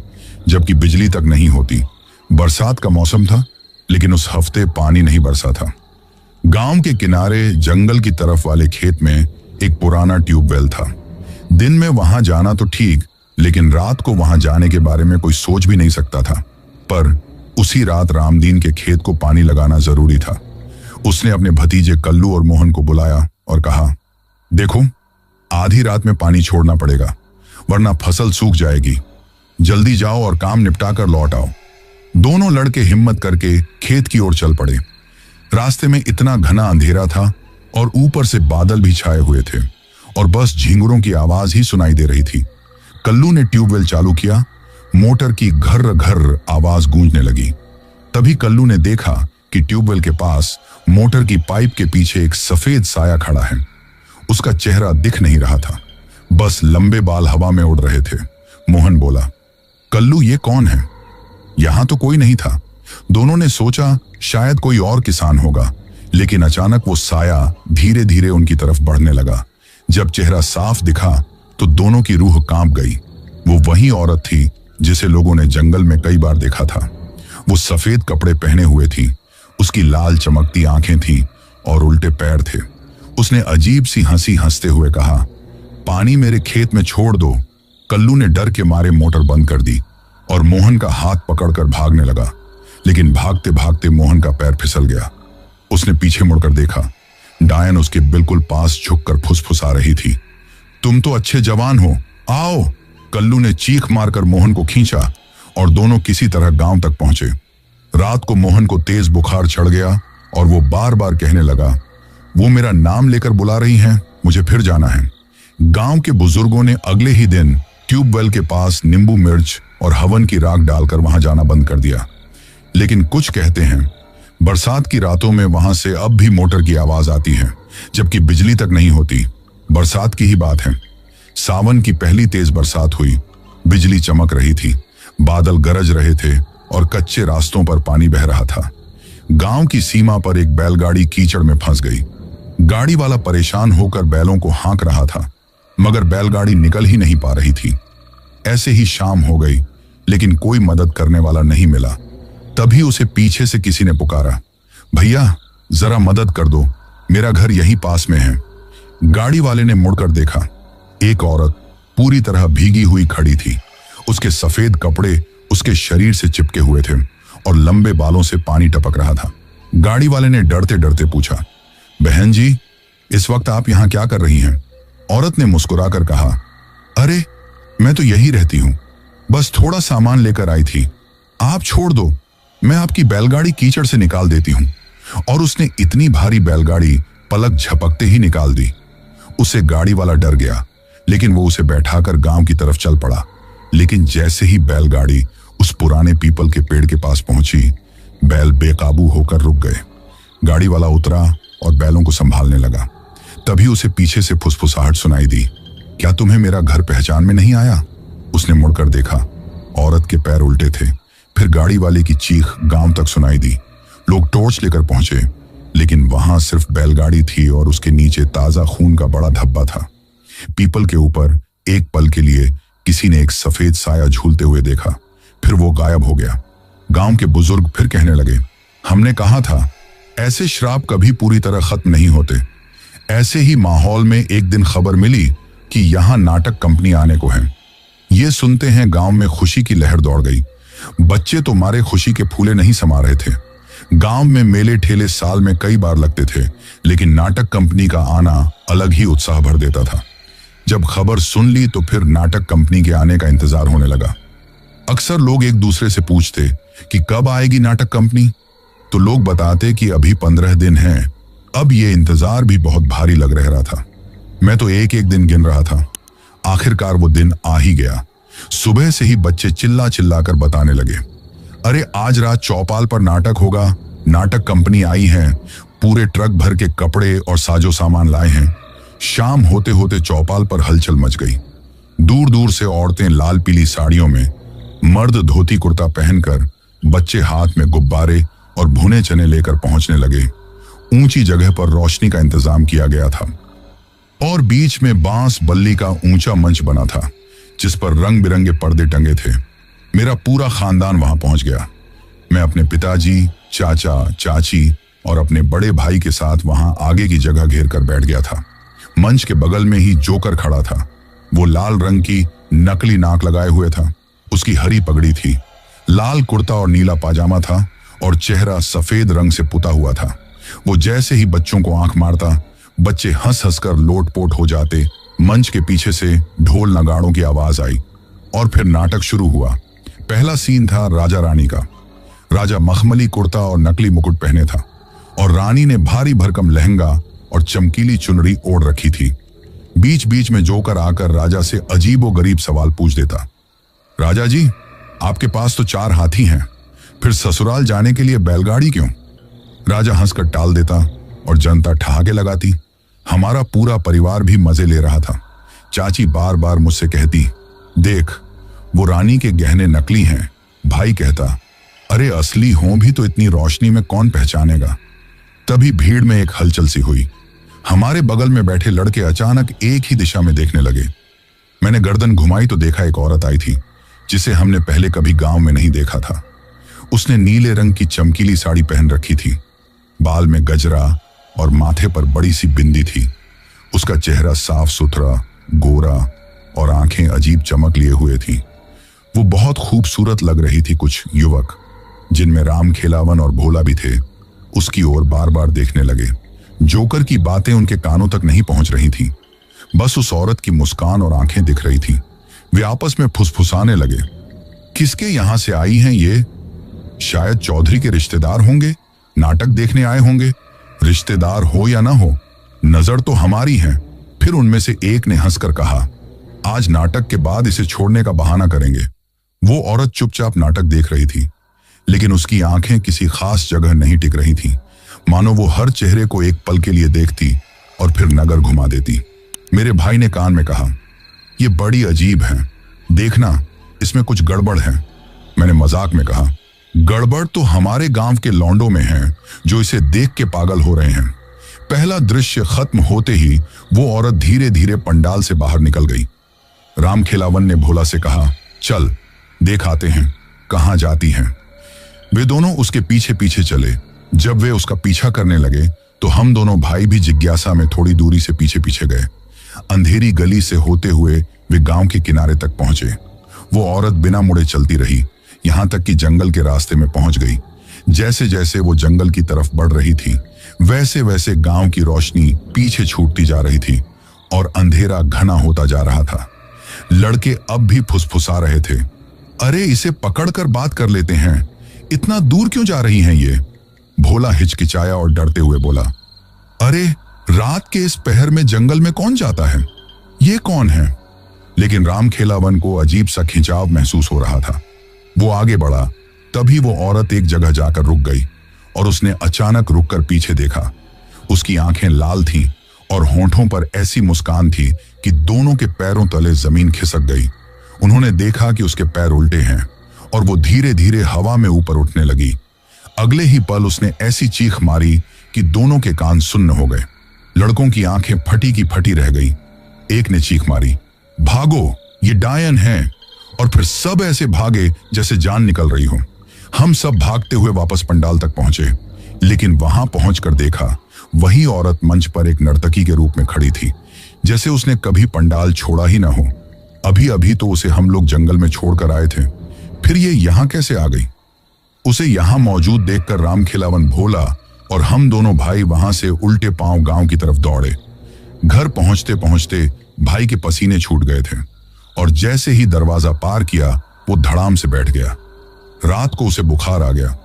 जबकि बिजली तक नहीं होती। बरसात का मौसम था, लेकिन उस हफ्ते पानी नहीं बरसा था। गांव के किनारे जंगल की तरफ वाले खेत में एक पुराना ट्यूबवेल था। दिन में वहां जाना तो ठीक, लेकिन रात को वहां जाने के बारे में कोई सोच भी नहीं सकता था। पर उसी रात रामदीन के खेत को पानी लगाना जरूरी था। उसने अपने भतीजे कल्लू और मोहन को बुलाया और कहा, देखो, आधी रात में पानी छोड़ना पड़ेगा, वरना फसल सूख जाएगी। जल्दी जाओ और काम निपटा कर लौट आओ। दोनों लड़के हिम्मत करके खेत की ओर चल पड़े। रास्ते में इतना घना अंधेरा था और ऊपर से बादल भी छाए हुए थे और बस झींगुरों की आवाज ही सुनाई दे रही थी। कल्लू ने ट्यूबवेल चालू किया। मोटर की घर घर आवाज गूंजने लगी। तभी कल्लू ने देखा कि ट्यूबवेल के पास मोटर की पाइप के पीछे एक सफेद साया खड़ा है। उसका चेहरा दिख नहीं रहा था, बस लंबे बाल हवा में उड़ रहे थे। मोहन बोला, कल्लू, ये कौन है? यहां तो कोई नहीं था। दोनों ने सोचा शायद कोई और किसान होगा, लेकिन अचानक वो साया धीरे धीरे उनकी तरफ बढ़ने लगा। जब चेहरा साफ दिखा तो दोनों की रूह कांप गई। वो वही औरत थी जिसे लोगों ने जंगल में कई बार देखा था। वो सफेद कपड़े पहने हुए थी, उसकी लाल चमकती आंखें थीं और उल्टे पैर थे। उसने अजीब सी हंसी हंसते हुए कहा, पानी मेरे खेत में छोड़ दो। कल्लू ने डर के मारे मोटर बंद कर दी और मोहन का हाथ पकड़कर भागने लगा, लेकिन भागते भागते मोहन का पैर फिसल गया। उसने पीछे मुड़कर देखा। डायन उसके बिल्कुल पास झुककर फुसफुसा रही थी, तुम तो अच्छे जवान हो, आओ। कल्लू ने चीख मारकर मोहन को खींचा और दोनों किसी तरह गांव तक पहुंचे। रात को मोहन को तेज बुखार चढ़ गया और वो बार बार कहने लगा, वो मेरा नाम लेकर बुला रही हैं, मुझे फिर जाना है। गांव के बुजुर्गों ने अगले ही दिन ट्यूबवेल के पास नींबू मिर्च और हवन की राख डालकर वहां जाना बंद कर दिया। लेकिन कुछ कहते हैं बरसात की रातों में वहां से अब भी मोटर की आवाज आती है, जबकि बिजली तक नहीं होती। बरसात की ही बात है। सावन की पहली तेज बरसात हुई। बिजली चमक रही थी, बादल गरज रहे थे और कच्चे रास्तों पर पानी बह रहा था। गांव की सीमा पर एक बैलगाड़ी कीचड़ में फंस गई। गाड़ी वाला परेशान होकर बैलों को हाँक रहा था, मगर बैलगाड़ी निकल ही नहीं पा रही थी। ऐसे ही शाम हो गई, लेकिन कोई मदद करने वाला नहीं मिला। तभी उसे पीछे से किसी ने पुकारा, भैया जरा मदद कर दो, मेरा घर यहीं पास में है। गाड़ी वाले ने मुड़कर देखा। एक औरत पूरी तरह भीगी हुई खड़ी थी। उसके सफेद कपड़े उसके शरीर से चिपके हुए थे और लंबे बालों से पानी टपक रहा था। गाड़ी वाले ने डरते डरते पूछा, बहन जी, इस वक्त आप यहां क्या कर रही हैं? औरत ने मुस्कुराकर कहा, अरे मैं तो यही रहती हूं, बस थोड़ा सामान लेकर आई थी। आप छोड़ दो, मैं आपकी बैलगाड़ी कीचड़ से निकाल देती हूं। और उसने इतनी भारी बैलगाड़ी पलक झपकते ही निकाल दी। उसे गाड़ी वाला डर गया, लेकिन वो उसे बैठाकर गांव की तरफ चल पड़ा। लेकिन जैसे ही बैलगाड़ी उस पुराने पीपल के पेड़ के पास पहुंची, बैल बेकाबू होकर रुक गए। गाड़ी वाला उतरा और बैलों को संभालने लगा। तभी उसे पीछे से फुसफुसाहट सुनाई दी, क्या तुम्हें मेरा घर पहचान में नहीं आया? उसने मुड़कर देखा, औरत के पैर उल्टे थे। फिर गाड़ी वाले की चीख गांव तक सुनाई दी। लोग टॉर्च लेकर पहुंचे, लेकिन वहां सिर्फ बैलगाड़ी थी और उसके नीचे ताजा खून का बड़ा धब्बा था। पीपल के ऊपर एक पल के लिए किसी ने एक सफेद साया झूलते हुए देखा, फिर वो गायब हो गया। गांव के बुजुर्ग फिर कहने लगे, हमने कहा था ऐसे श्राप कभी पूरी तरह खत्म नहीं होते। ऐसे ही माहौल में एक दिन खबर मिली कि यहां नाटक कंपनी आने को है। ये सुनते हैं गांव में खुशी की लहर दौड़ गई। बच्चे तो मारे खुशी के फूले नहीं समा रहे थे। गांव में मेले ठेले साल में कई बार लगते थे, लेकिन नाटक कंपनी का आना अलग ही उत्साह भर देता था। जब खबर सुन ली तो फिर नाटक कंपनी के आने का इंतजार होने लगा। अक्सर लोग एक दूसरे से पूछते कि कब आएगी नाटक कंपनी, तो लोग बताते कि अभी 15 दिन हैं। अब ये इंतजार भी बहुत भारी लग रहा था। मैं तो एक एक दिन गिन रहा था। आखिरकार वो दिन आ ही गया। सुबह से ही बच्चे चिल्ला चिल्ला कर बताने लगे, अरे आज रात चौपाल पर नाटक होगा, नाटक कंपनी आई है, पूरे ट्रक भर के कपड़े और साजो सामान लाए हैं। शाम होते होते चौपाल पर हलचल मच गई। दूर दूर से औरतें लाल पीली साड़ियों में, मर्द धोती कुर्ता पहनकर, बच्चे हाथ में गुब्बारे और भुने चने लेकर पहुंचने लगे। ऊंची जगह पर रोशनी का इंतजाम किया गया था और बीच में बांस बल्ली का ऊंचा मंच बना था जिस पर रंग बिरंगे पर्दे टंगे थे। मेरा पूरा खानदान वहां पहुंच गया। मैं अपने पिताजी, चाचा, चाची और अपने बड़े भाई के साथ वहां आगे की जगह घेर कर बैठ गया था। मंच के बगल में ही जोकर खड़ा था। वो लाल रंग की नकली नाक लगाए हुए था। उसकी हरी पगड़ी थी, लाल कुर्ता और नीला पाजामा था और चेहरा सफेद रंग से पुता हुआ था। वो जैसे ही बच्चों को आंख मारता, बच्चे हंस हंस कर लोटपोट हो जाते। मंच के पीछे से ढोल नगाड़ों की आवाज आई और फिर नाटक शुरू हुआ। पहला सीन था राजा रानी का। राजा मखमली कुर्ता और नकली मुकुट पहने था और रानी ने भारी भरकम लहंगा और चमकीली चुनरी ओढ़ रखी थी। बीच बीच में जोकर आकर राजा से अजीबो गरीब सवाल पूछ देता। राजा जी, आपके पास तो 4 हाथी हैं, फिर ससुराल जाने के लिए बैलगाड़ी क्यों? राजा हंसकर टाल देता और जनता ठहाके लगाती। हमारा पूरा परिवार भी मजे ले रहा था। चाची बार बार मुझसे कहती, देख वो रानी के गहने नकली हैं। भाई कहता, अरे असली हों भी तो इतनी रोशनी में कौन पहचानेगा। तभी भीड़ में एक हलचल सी हुई। हमारे बगल में बैठे लड़के अचानक एक ही दिशा में देखने लगे। मैंने गर्दन घुमाई तो देखा एक औरत आई थी जिसे हमने पहले कभी गांव में नहीं देखा था। उसने नीले रंग की चमकीली साड़ी पहन रखी थी, बाल में गजरा और माथे पर बड़ी सी बिंदी थी। उसका चेहरा साफ सुथरा, गोरा और आंखें अजीब चमक लिए हुए थी। वो बहुत खूबसूरत लग रही थी। कुछ युवक, जिनमें राम खेलावन और भोला भी थे, उसकी ओर बार बार देखने लगे। जोकर की बातें उनके कानों तक नहीं पहुंच रही थी, बस उस औरत की मुस्कान और आंखें दिख रही थी। वे आपस में फुसफुसाने लगे, किसके यहां से आई हैं ये? शायद चौधरी के रिश्तेदार होंगे, नाटक देखने आए होंगे। रिश्तेदार हो या ना हो, नजर तो हमारी है। फिर उनमें से एक ने हंसकर कहा, आज नाटक के बाद इसे छोड़ने का बहाना करेंगे। वो औरत चुपचाप नाटक देख रही थी, लेकिन उसकी आंखें किसी खास जगह नहीं टिक रही थी, मानो वो हर चेहरे को एक पल के लिए देखती और फिर नगर घुमा देती। मेरे भाई ने कान में कहा, ये बड़ी अजीब है, देखना इसमें कुछ गड़बड़ है। मैंने मजाक में कहा, गड़बड़ तो हमारे गांव के लौंडों में है जो इसे देख के पागल हो रहे हैं। पहला दृश्य खत्म होते ही वो औरत धीरे धीरे पंडाल से बाहर निकल गई। राम खेलावन ने भोला से कहा, चल देख आते हैं कहां जाती हैं। वे दोनों उसके पीछे पीछे चले। जब वे उसका पीछा करने लगे तो हम दोनों भाई भी जिज्ञासा में थोड़ी दूरी से पीछे पीछे गए। अंधेरी गली से होते हुए वे गांव के किनारे तक पहुंचे। वो औरत बिना मुड़े चलती रही, यहां तक कि जंगल के रास्ते में पहुंच गई। जैसे जैसे वो जंगल की तरफ बढ़ रही थी, वैसे वैसे गांव की रोशनी पीछे छूटती जा रही थी और अंधेरा घना होता जा रहा था। लड़के अब भी फुसफुसा रहे थे, अरे इसे पकड़कर बात कर लेते हैं, इतना दूर क्यों जा रही हैं ये? भोला हिचकिचाया और डरते हुए बोला, अरे रात के इस पहर में जंगल में कौन जाता है? ये कौन है? लेकिन राम खेलावन को अजीब सा खिंचाव महसूस हो रहा था। वो आगे बढ़ा, तभी वो औरत एक जगह जाकर रुक गई और उसने अचानक रुककर पीछे देखा। उसकी आंखें लाल थीं और होंठों पर ऐसी मुस्कान थी कि दोनों के पैरों तले जमीन खिसक गई। उन्होंने देखा कि उसके पैर उल्टे हैं और वो धीरे धीरे हवा में ऊपर उठने लगी। अगले ही पल उसने ऐसी चीख मारी कि दोनों के कान सुन्न हो गए। लड़कों की आंखें फटी की फटी रह गई। एक ने चीख मारी, भागो ये डायन है, और फिर सब ऐसे भागे जैसे जान निकल रही हो। हम सब भागते हुए वापस पंडाल तक पहुंचे, लेकिन वहां पहुंचकर देखा वही औरत मंच पर एक नर्तकी के रूप में खड़ी थी, जैसे उसने कभी पंडाल छोड़ा ही ना हो। अभी अभी तो उसे हम लोग जंगल में छोड़कर आए थे, फिर ये यहां कैसे आ गई? उसे यहां मौजूद देखकर राम खिलावन, भोला और हम दोनों भाई वहां से उल्टे पांव गांव की तरफ दौड़े। घर पहुंचते पहुंचते भाई के पसीने छूट गए थे और जैसे ही दरवाजा पार किया वो धड़ाम से बैठ गया। रात को उसे बुखार आ गया।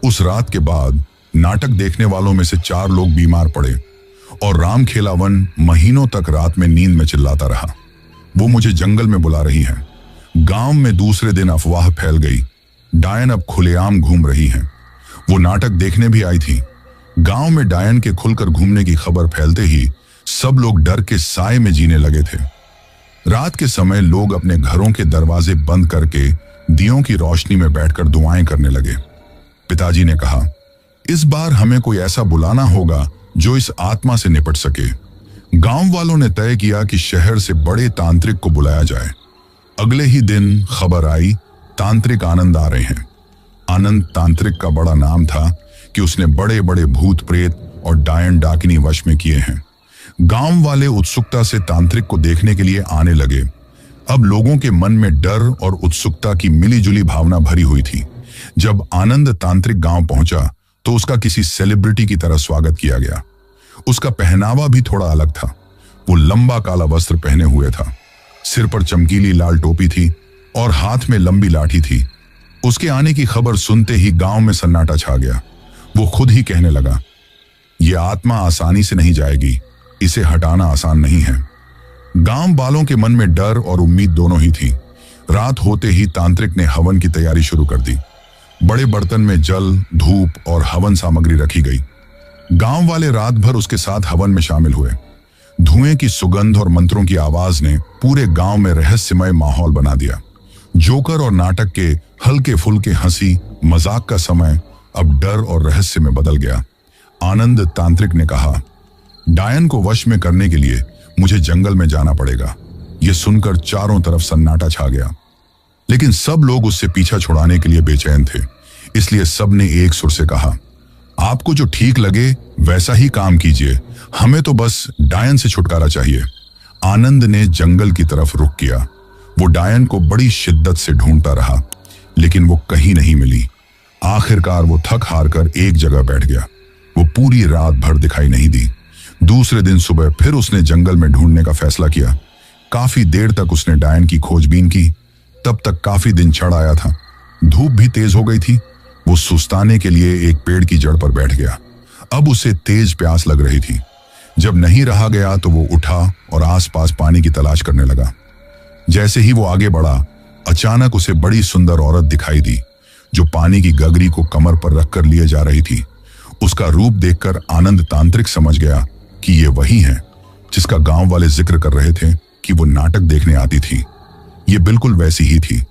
उस रात के बाद नाटक देखने वालों में से 4 लोग बीमार पड़े और राम खेलावन महीनों तक रात में नींद में चिल्लाता रहा। वो मुझे जंगल में बुला रही है। गांव में दूसरे दिन अफवाह फैल गई, डायन अब खुलेआम घूम रही हैं। वो नाटक देखने भी आई थी। गांव में डायन के खुलकर घूमने की खबर फैलते ही सब लोग डर के साए में जीने लगे थे। रात के समय लोग अपने घरों के दरवाजे बंद करके दियों की रोशनी में बैठकर दुआएं करने लगे। पिताजी ने कहा, इस बार हमें कोई ऐसा बुलाना होगा जो इस आत्मा से निपट सके। गांव वालों ने तय किया कि शहर से बड़े तांत्रिक को बुलाया जाए। अगले ही दिन खबर आई, तांत्रिक आनंद आ रहे हैं। आनंद तांत्रिक का बड़ा नाम था कि उसने बड़े बड़े भूत प्रेत और डायन डाकिनी वश में किए हैं। गांव वाले उत्सुकता से तांत्रिक को देखने के लिए आने लगे। अब लोगों के मन में डर और उत्सुकता की मिलीजुली भावना भरी हुई थी। जब आनंद तांत्रिक गांव पहुंचा तो उसका किसी सेलिब्रिटी की तरह स्वागत किया गया। उसका पहनावा भी थोड़ा अलग था। वो लंबा काला वस्त्र पहने हुए था, सिर पर चमकीली लाल टोपी थी और हाथ में लंबी लाठी थी। उसके आने की खबर सुनते ही गांव में सन्नाटा छा गया। वो खुद ही कहने लगा, यह आत्मा आसानी से नहीं जाएगी, इसे हटाना आसान नहीं है। गांव वालों के मन में डर और उम्मीद दोनों ही थी। रात होते ही तांत्रिक ने हवन की तैयारी शुरू कर दी। बड़े बर्तन में जल, धूप और हवन सामग्री रखी गई। गांव वाले रात भर उसके साथ हवन में शामिल हुए। धुएं की सुगंध और मंत्रों की आवाज ने पूरे गांव में रहस्यमय माहौल बना दिया। जोकर और नाटक के हल्के फुल्के हंसी मजाक का समय अब डर और रहस्य में बदल गया। आनंद तांत्रिक ने कहा, डायन को वश में करने के लिए मुझे जंगल में जाना पड़ेगा। यह सुनकर चारों तरफ सन्नाटा छा गया, लेकिन सब लोग उससे पीछा छुड़ाने के लिए बेचैन थे। इसलिए सब ने एक सुर से कहा, आपको जो ठीक लगे वैसा ही काम कीजिए, हमें तो बस डायन से छुटकारा चाहिए। आनंद ने जंगल की तरफ रुख किया। वो डायन को बड़ी शिद्दत से ढूंढता रहा, लेकिन वो कहीं नहीं मिली। आखिरकार वो थक हार कर एक जगह बैठ गया। वो पूरी रात भर दिखाई नहीं दी। दूसरे दिन सुबह फिर उसने जंगल में ढूंढने का फैसला किया। काफी देर तक उसने डायन की खोजबीन की। तब तक काफी दिन चढ़ आया था। धूप भी तेज हो गई थी। वो सुस्ताने के लिए एक पेड़ की जड़ पर बैठ गया। अब उसे तेज प्यास लग रही थी। जब नहीं रहा गया तो वो उठा और आसपास पानी की तलाश करने लगा। जैसे ही वो आगे बढ़ा, अचानक उसे बड़ी सुंदर औरत दिखाई दी जो पानी की गगरी को कमर पर रखकर लिए जा रही थी। उसका रूप देखकर आनंद तांत्रिक समझ गया कि ये वही है जिसका गांव वाले जिक्र कर रहे थे कि वो नाटक देखने आती थी। ये बिल्कुल वैसी ही थी।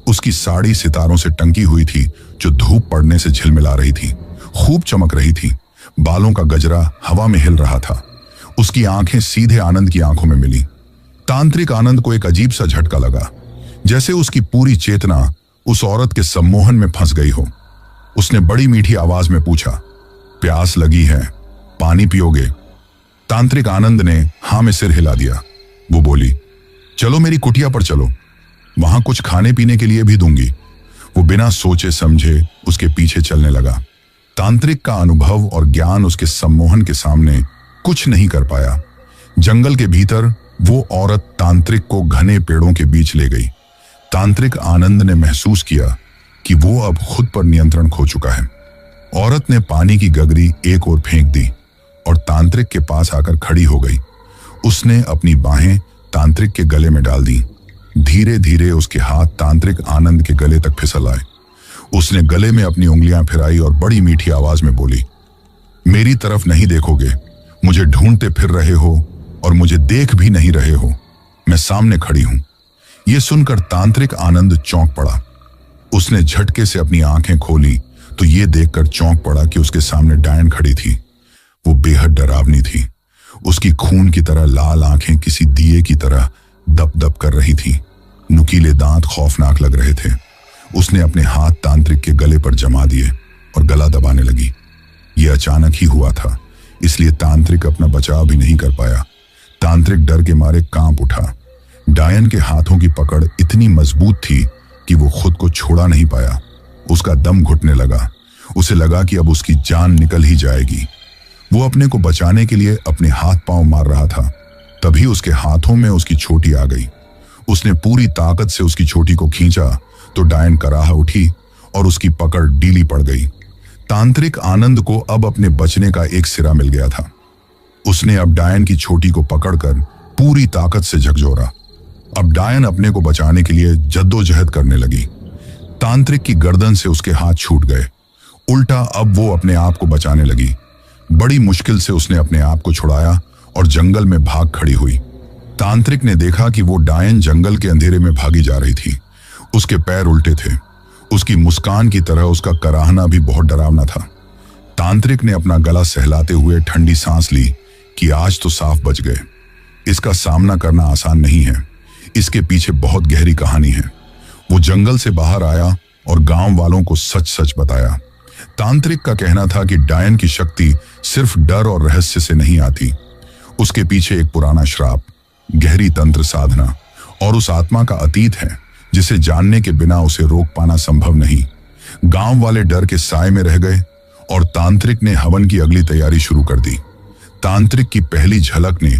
उसकी साड़ी सितारों से टंकी हुई थी जो धूप पड़ने से झिलमिला रही थी, खूब चमक रही थी। बालों का गजरा हवा में हिल रहा था। उसकी आंखें सीधे आनंद की आंखों में मिली। तांत्रिक आनंद को एक अजीब सा झटका लगा, जैसे उसकी पूरी चेतना उस औरत के सम्मोहन में फंस गई हो। उसने बड़ी मीठी आवाज में पूछा, प्यास लगी है, पानी पियोगे? तांत्रिक आनंद ने हां में सिर हिला दिया। वो बोली, चलो मेरी कुटिया पर चलो, वहां कुछ खाने पीने के लिए भी दूंगी। वो बिना सोचे समझे उसके पीछे चलने लगा। तांत्रिक का अनुभव और ज्ञान उसके सम्मोहन के सामने कुछ नहीं कर पाया। जंगल के भीतर वो औरत तांत्रिक को घने पेड़ों के बीच ले गई। तांत्रिक आनंद ने महसूस किया कि वो अब खुद पर नियंत्रण खो चुका है। औरत ने पानी की गगरी एक ओर फेंक दी और तांत्रिक के पास आकर खड़ी हो गई। उसने अपनी बाहें तांत्रिक के गले में डाल दी। धीरे धीरे उसके हाथ तांत्रिक आनंद के गले तक फिसल आए। उसने गले में अपनी उंगलियां फिराई और बड़ी मीठी आवाज में बोली, मेरी तरफ नहीं देखोगे, मुझे ढूंढते फिर रहे हो और मुझे देख भी नहीं रहे हो, मैं सामने खड़ी हूं। यह सुनकर तांत्रिक आनंद चौंक पड़ा। उसने झटके से अपनी आंखें खोली तो यह देखकर चौंक पड़ा कि उसके सामने डायन खड़ी थी। वो बेहद डरावनी थी। उसकी खून की तरह लाल आंखें किसी दिए की तरह दप दप कर रही थी। नुकीले दांत खौफनाक लग रहे थे। उसने अपने हाथ तांत्रिक के गले पर जमा दिए और गला दबाने लगी। यह अचानक ही हुआ था, इसलिए तांत्रिक अपना बचाव भी नहीं कर पाया। तांत्रिक डर के मारे कांप उठा। डायन के हाथों की पकड़ इतनी मजबूत थी कि वो खुद को छोड़ा नहीं पाया। उसका दम घुटने लगा। उसे लगा कि अब उसकी जान निकल ही जाएगी। वो अपने को बचाने के लिए अपने हाथ पांव मार रहा था। तभी उसके हाथों में उसकी छोटी आ गई। उसने पूरी ताकत से उसकी छोटी को खींचा तो डायन कराह उठी और उसकी पकड़ ढीली पड़ गई। तांत्रिक आनंद को अब अपने बचने का एक सिरा मिल गया था। उसने अब डायन की छोटी को पकड़कर पूरी ताकत से झकझोरा। अब डायन अपने को बचाने के लिए जद्दोजहद करने लगी। तांत्रिक की गर्दन से उसके हाथ छूट गए। उल्टा अब वो अपने आप को बचाने लगी। बड़ी मुश्किल से उसने अपने आप को छुड़ाया और जंगल में भाग खड़ी हुई। तांत्रिक ने देखा कि वो डायन जंगल के अंधेरे में भागी जा रही थी। उसके पैर उल्टे थे। उसकी मुस्कान की तरह उसका कराहना भी बहुत डरावना था। तांत्रिक ने अपना गला सहलाते हुए ठंडी सांस ली कि आज तो साफ बच गए। इसका सामना करना आसान नहीं है। इसके पीछे बहुत गहरी कहानी है। वो जंगल से बाहर आया और गांव वालों को सच सच बताया। तांत्रिक का कहना था कि डायन की शक्ति सिर्फ डर और रहस्य से नहीं आती। उसके पीछे एक पुराना श्राप, गहरी तंत्र साधना और उस आत्मा का अतीत है जिसे जानने के बिना उसे रोक पाना संभव नहीं। गांव वाले डर के साए में रह गए और तांत्रिक ने हवन की अगली तैयारी शुरू कर दी। तांत्रिक की पहली झलक ने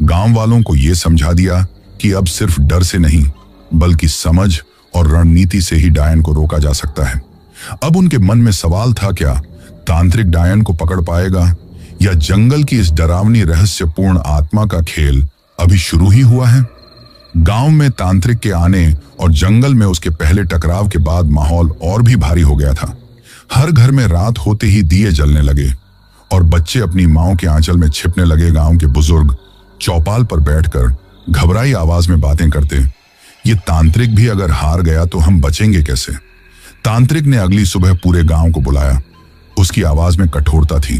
गांव वालों को यह समझा दिया कि अब सिर्फ डर से नहीं बल्कि समझ और रणनीति से ही डायन को रोका जा सकता है। अब उनके मन में सवाल था, क्या तांत्रिक डायन को पकड़ पाएगा या जंगल की इस डरावनी रहस्यपूर्ण आत्मा का खेल अभी शुरू ही हुआ है। गांव में तांत्रिक के आने और जंगल में उसके पहले टकराव के बाद माहौल और भी भारी हो गया था। हर घर में रात होते ही दिए जलने लगे और बच्चे अपनी माओं के आंचल में छिपने लगे। गांव के बुजुर्ग चौपाल पर बैठकर घबराई आवाज में बातें करते, ये तांत्रिक भी अगर हार गया तो हम बचेंगे कैसे। तांत्रिक ने अगली सुबह पूरे गांव को बुलाया। उसकी आवाज में कठोरता थी।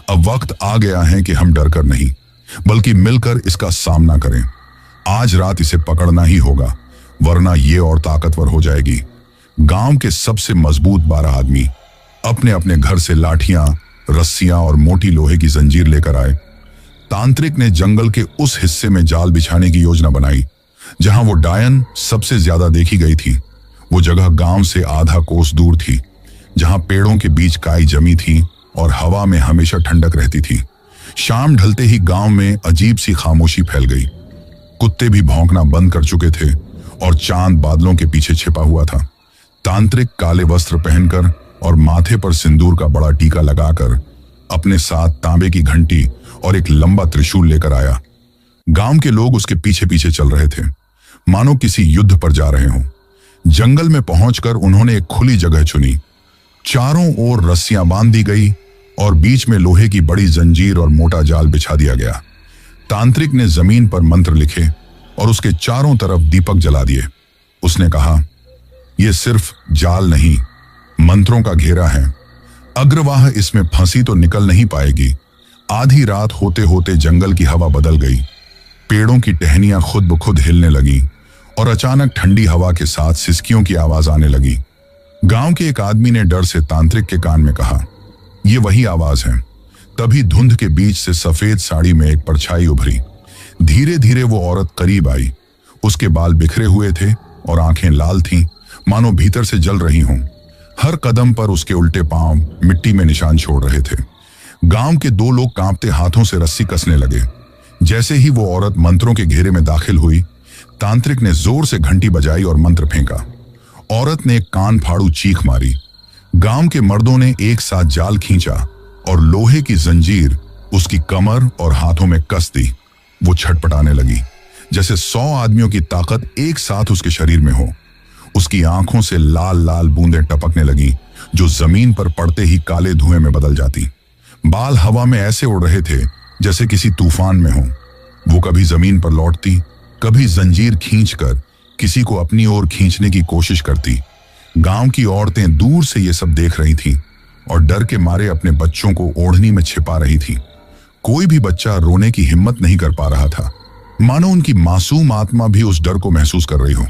अब वक्त आ गया है कि हम डरकर नहीं बल्कि मिलकर इसका सामना करें। आज रात इसे पकड़ना ही होगा, वरना ये और ताकतवर हो जाएगी। गांव के सबसे मजबूत 12 आदमी अपने अपने घर से लाठियां, रस्सियां और मोटी लोहे की जंजीर लेकर आए। तांत्रिक ने जंगल के उस हिस्से में जाल बिछाने की योजना बनाई जहां वो डायन सबसे ज्यादा देखी गई थी। वो जगह गांव से आधा कोस दूर थी, जहां पेड़ों के बीच काई जमी थी और हवा में हमेशा ठंडक रहती थी। शाम ढलते ही गांव में अजीब सी खामोशी फैल गई। कुत्ते भी भौंकना बंद कर चुके थे और चांद बादलों के पीछे छिपा हुआ था। तांत्रिक काले वस्त्र पहनकर और माथे पर सिंदूर का बड़ा टीका लगाकर अपने साथ तांबे की घंटी और एक लंबा त्रिशूल लेकर आया। गांव के लोग उसके पीछे पीछे चल रहे थे, मानो किसी युद्ध पर जा रहे हों। जंगल में पहुंचकर उन्होंने एक खुली जगह चुनी। चारों ओर रस्सियां बांध दी गई और बीच में लोहे की बड़ी जंजीर और मोटा जाल बिछा दिया गया। तांत्रिक ने जमीन पर मंत्र लिखे और उसके चारों तरफ दीपक जला दिए। उसने कहा, यह सिर्फ जाल नहीं, मंत्रों का घेरा है। अग्रवाह इसमें फंसी तो निकल नहीं पाएगी। आधी रात होते होते जंगल की हवा बदल गई। पेड़ों की टहनियां खुद ब खुद हिलने लगी और अचानक ठंडी हवा के साथ सिसकियों की आवाज आने लगी। गांव के एक आदमी ने डर से तांत्रिक के कान में कहा, यह वही आवाज है। तभी धुंध के बीच से सफेद साड़ी में एक परछाई उभरी। धीरे धीरे वो औरत करीब आई। उसके बाल बिखरे हुए थे और आंखें लाल थीं, मानो भीतर से जल रही हों। हर कदम पर उसके उल्टे पांव मिट्टी में निशान छोड़ रहे थे। गांव के 2 लोग कांपते हाथों से रस्सी कसने लगे। जैसे ही वो औरत मंत्रों के घेरे में दाखिल हुई, तांत्रिक ने जोर से घंटी बजाई और मंत्र फेंका। औरत ने एक कान फाड़ू चीख मारी। गांव के मर्दों ने एक साथ जाल खींचा और लोहे की जंजीर उसकी कमर और हाथों में कस दी। वो छटपटाने लगी, जैसे 100 आदमियों की ताकत एक साथ उसके शरीर में हो। उसकी आंखों से लाल लाल बूंदें टपकने लगी, जो जमीन पर पड़ते ही काले धुएं में बदल जाती। बाल हवा में ऐसे उड़ रहे थे जैसे किसी तूफान में हो। वो कभी जमीन पर लौटती, कभी जंजीर खींचकर किसी को अपनी ओर खींचने की कोशिश करती। गांव की औरतें दूर से ये सब देख रही थीं और डर के मारे अपने बच्चों को ओढ़नी में छिपा रही थी। कोई भी बच्चा रोने की हिम्मत नहीं कर पा रहा था, मानो उनकी मासूम आत्मा भी उस डर को महसूस कर रही हो।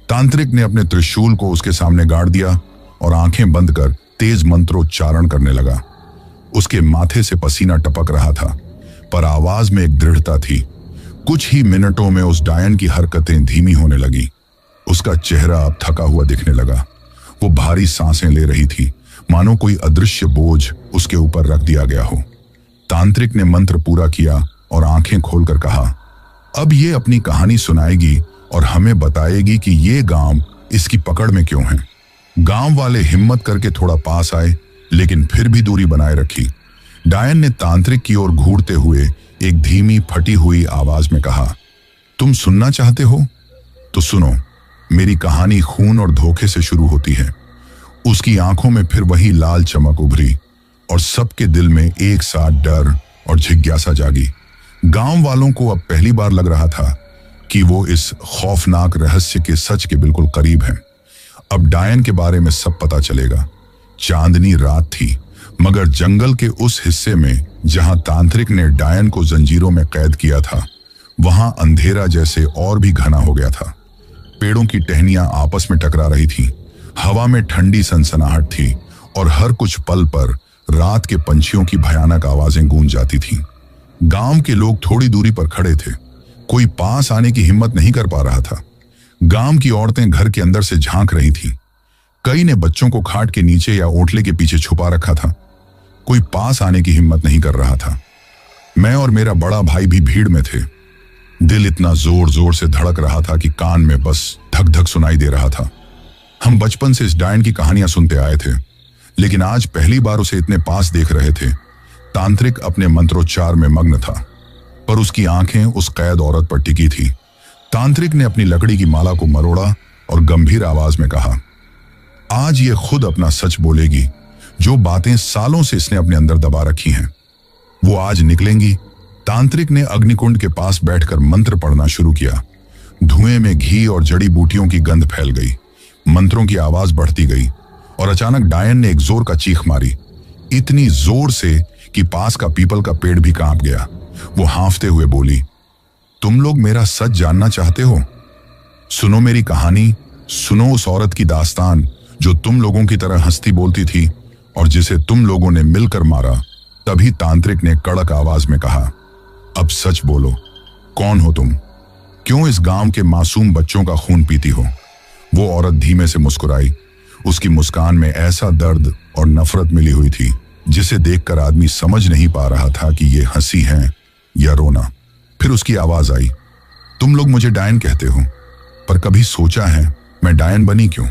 तांत्रिक ने अपने त्रिशूल को उसके सामने गाड़ दिया और आंखें बंद कर तेज मंत्रोच्चारण करने लगा। उसके माथे से पसीना टपक रहा था, पर आवाज में एक दृढ़ता थी। कुछ ही मिनटों में उस डायन की हरकतें धीमी होने लगी। उसका चेहरा अब थका हुआ दिखने लगा। वो भारी सांसें ले रही थी, मानो कोई अदृश्य बोझ उसके ऊपर रख दिया गया हो। तांत्रिक ने मंत्र पूरा किया और आंखें खोलकर कहा, अब ये अपनी कहानी सुनाएगी और हमें बताएगी कि ये गांव इसकी पकड़ में क्यों है। गांव वाले हिम्मत करके थोड़ा पास आए, लेकिन फिर भी दूरी बनाए रखी। डायन ने तांत्रिक की ओर घूरते हुए एक धीमी फटी हुई आवाज में कहा, तुम सुनना चाहते हो तो सुनो। मेरी कहानी खून और धोखे से शुरू होती है। उसकी आंखों में फिर वही लाल चमक उभरी और सबके दिल में एक साथ डर और जिज्ञासा जागी। गांव वालों को अब पहली बार लग रहा था कि वो इस खौफनाक रहस्य के सच के बिल्कुल करीब हैं। अब डायन के बारे में सब पता चलेगा। चांदनी रात थी, मगर जंगल के उस हिस्से में जहां तांत्रिक ने डायन को जंजीरों में कैद किया था, वहां अंधेरा जैसे और भी घना हो गया था। पेड़ों की टहनियां आपस में टकरा रही थीं, हवा में ठंडी सनसनाहट थी और हर कुछ पल पर रात के पंछियों की भयानक आवाजें गूंज जाती थीं। गांव के लोग थोड़ी दूरी पर खड़े थे, कोई पास आने की हिम्मत नहीं कर पा रहा था। गांव की औरतें घर के अंदर से झांक रही थीं। कई ने बच्चों को खाट के नीचे या ओटले के पीछे छुपा रखा था। कोई पास आने की हिम्मत नहीं कर रहा था। मैं और मेरा बड़ा भाई भी भीड़ में थे। दिल इतना जोर जोर से धड़क रहा था कि कान में बस धक धक सुनाई दे रहा था। हम बचपन से इस डायन की कहानियां सुनते आए थे, लेकिन आज पहली बार उसे इतने पास देख रहे थे। तांत्रिक अपने मंत्रोच्चार में मग्न था, पर उसकी आंखें उस कैद औरत पर टिकी थी। तांत्रिक ने अपनी लकड़ी की माला को मरोड़ा और गंभीर आवाज में कहा, आज ये खुद अपना सच बोलेगी। जो बातें सालों से इसने अपने अंदर दबा रखी हैं, वो आज निकलेंगी। तांत्रिक ने अग्निकुंड के पास बैठकर मंत्र पढ़ना शुरू किया। धुएं में घी और जड़ी बूटियों की गंध फैल गई। मंत्रों की आवाज बढ़ती गई और अचानक डायन ने एक जोर का चीख मारी, इतनी जोर से कि पास का पीपल का पेड़ भी कांप गया। वो हांफते हुए बोली, तुम लोग मेरा सच जानना चाहते हो? सुनो मेरी कहानी, सुनो उस औरत की दास्तान जो तुम लोगों की तरह हंसती बोलती थी और जिसे तुम लोगों ने मिलकर मारा। तभी तांत्रिक ने कड़क आवाज में कहा, अब सच बोलो, कौन हो तुम? क्यों इस गांव के मासूम बच्चों का खून पीती हो? वो औरत धीमे से मुस्कुराई। उसकी मुस्कान में ऐसा दर्द और नफरत मिली हुई थी जिसे देखकर आदमी समझ नहीं पा रहा था कि ये हंसी है या रोना। फिर उसकी आवाज आई, तुम लोग मुझे डायन कहते हो, पर कभी सोचा है मैं डायन बनी क्यों?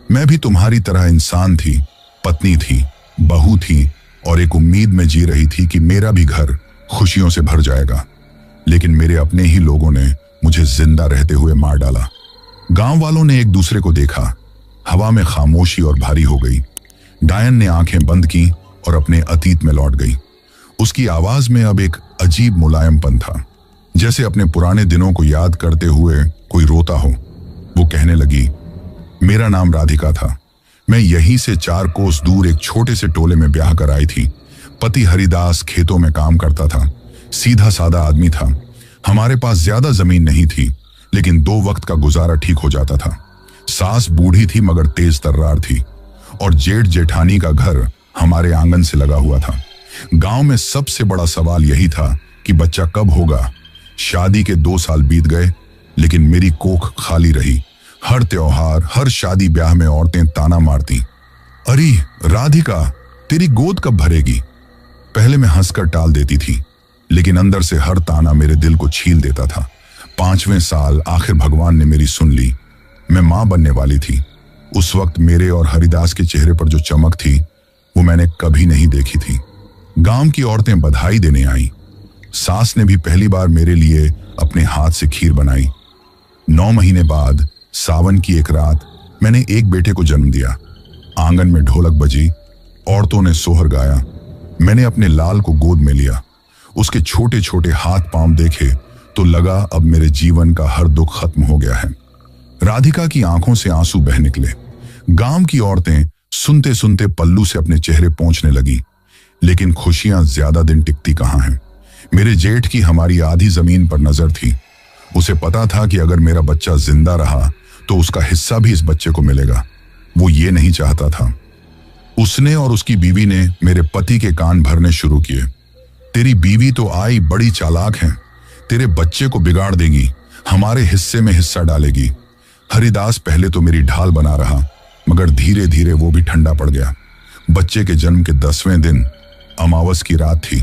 मैं भी तुम्हारी तरह इंसान थी, पत्नी थी, बहू थी और एक उम्मीद में जी रही थी कि मेरा भी घर खुशियों से भर जाएगा। लेकिन मेरे अपने ही लोगों ने मुझे जिंदा रहते हुए मार डाला। गांव वालों ने एक दूसरे को देखा। हवा में खामोशी और भारी हो गई। डायन ने आंखें बंद की और अपने अतीत में लौट गई। उसकी आवाज में अब एक अजीब मुलायमपन था, जैसे अपने पुराने दिनों को याद करते हुए कोई रोता हो। वो कहने लगी, मेरा नाम राधिका था। मैं यहीं से 4 कोस दूर एक छोटे से टोले में ब्याह कर आई थी। पति हरिदास खेतों में काम करता था, सीधा सादा आदमी था। हमारे पास ज्यादा जमीन नहीं थी, लेकिन 2 वक्त का गुजारा ठीक हो जाता था। सास बूढ़ी थी मगर तेज तर्रार थी और जेठ जेठानी का घर हमारे आंगन से लगा हुआ था। गांव में सबसे बड़ा सवाल यही था कि बच्चा कब होगा। शादी के 2 साल बीत गए, लेकिन मेरी कोख खाली रही। हर त्योहार, हर शादी ब्याह में औरतें ताना मारती, अरे राधिका, तेरी गोद कब भरेगी? पहले मैं हंसकर टाल देती थी, लेकिन अंदर से हर ताना मेरे दिल को छील देता था। 5वें साल आखिर भगवान ने मेरी सुन ली। मैं मां बनने वाली थी। उस वक्त मेरे और हरिदास के चेहरे पर जो चमक थी वो मैंने कभी नहीं देखी थी। गांव की औरतें बधाई देने आईं। सास ने भी पहली बार मेरे लिए अपने हाथ से खीर बनाई। 9 महीने बाद सावन की एक रात मैंने एक बेटे को जन्म दिया। आंगन में ढोलक बजी, औरतों ने सोहर गाया। मैंने अपने लाल को गोद में लिया। उसके छोटे छोटे हाथ पांव देखे तो लगा अब मेरे जीवन का हर दुख खत्म हो गया है। राधिका की आंखों से आंसू बह निकले। गांव की औरतें सुनते सुनते पल्लू से अपने चेहरे पोंछने लगी, लेकिन खुशियां ज्यादा दिन टिकती कहां हैं। मेरे जेठ की हमारी आधी जमीन पर नजर थी। उसे पता था कि अगर मेरा बच्चा जिंदा रहा तो उसका हिस्सा भी इस बच्चे को मिलेगा। वो ये नहीं चाहता था। उसने और उसकी बीवी ने मेरे पति के कान भरने शुरू किए। तेरी बीवी तो आई बड़ी चालाक है, तेरे बच्चे को बिगाड़ देगी, हमारे हिस्से में हिस्सा डालेगी। हरिदास पहले तो मेरी ढाल बना रहा, मगर धीरे धीरे वो भी ठंडा पड़ गया। बच्चे के जन्म के 10वें दिन अमावस की रात थी।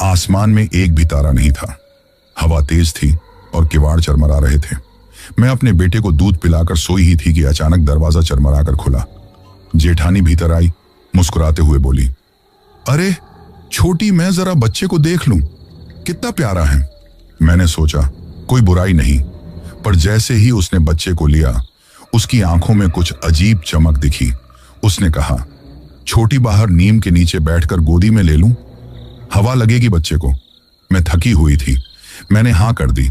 आसमान में एक भी तारा नहीं था। हवा तेज थी और किवाड़ चरमरा रहे थे। मैं अपने बेटे को दूध पिलाकर सोई ही थी कि अचानक दरवाजा चरमराकर खुला। जेठानी भीतर आई, मुस्कुराते हुए बोली, अरे छोटी, मैं जरा बच्चे को देख लूं, कितना प्यारा है। मैंने सोचा कोई बुराई नहीं, पर जैसे ही उसने बच्चे को लिया उसकी आंखों में कुछ अजीब चमक दिखी। उसने कहा, छोटी बाहर नीम के नीचे बैठकर गोदी में ले लूं, हवा लगेगी बच्चे को। मैं थकी हुई थी। मैंने हां कर दी,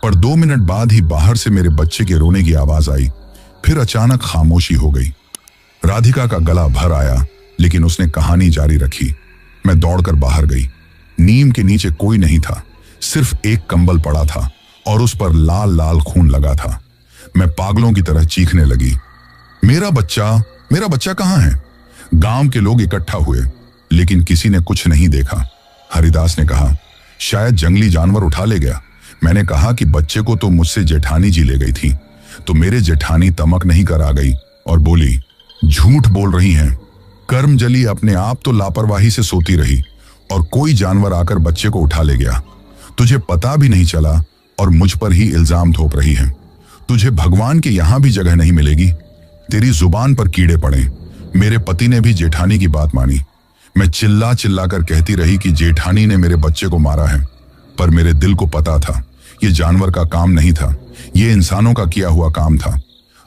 पर 2 मिनट बाद ही बाहर से मेरे बच्चे के रोने की आवाज आई। फिर अचानक खामोशी हो गई। राधिका का गला भर आया लेकिन उसने कहानी जारी रखी। मैं दौड़कर बाहर गई। नीम के नीचे कोई नहीं था, सिर्फ एक कंबल पड़ा था और उस पर लाल लाल खून लगा था। मैं पागलों की तरह चीखने लगी, मेरा बच्चा कहाँ है? गांव के लोग इकट्ठा हुए, लेकिन किसी ने कुछ नहीं देखा। हरिदास ने कहा, शायद जंगली जानवर उठा ले गया। मैंने कहा कि बच्चे को तो मुझसे जेठानी जी ले गई थी। तो मेरे जेठानी तमक नहीं कर आ गई और बोली, झूठ बोल रही हैं। कर्मजली अपने आप तो लापरवाही से सोती रही और कोई जानवर आकर बच्चे को उठा ले गया। तुझे पता भी नहीं चला और मुझ पर ही इल्जाम थोप रही है। तुझे भगवान के यहां भी जगह नहीं मिलेगी। तेरी जुबान पर कीड़े पड़े। मेरे पति ने भी जेठानी की बात मानी। मैं चिल्ला चिल्ला कर कहती रही कि जेठानी ने मेरे बच्चे को मारा है, पर मेरे दिल को पता था ये जानवर का काम नहीं था, ये इंसानों का किया हुआ काम था।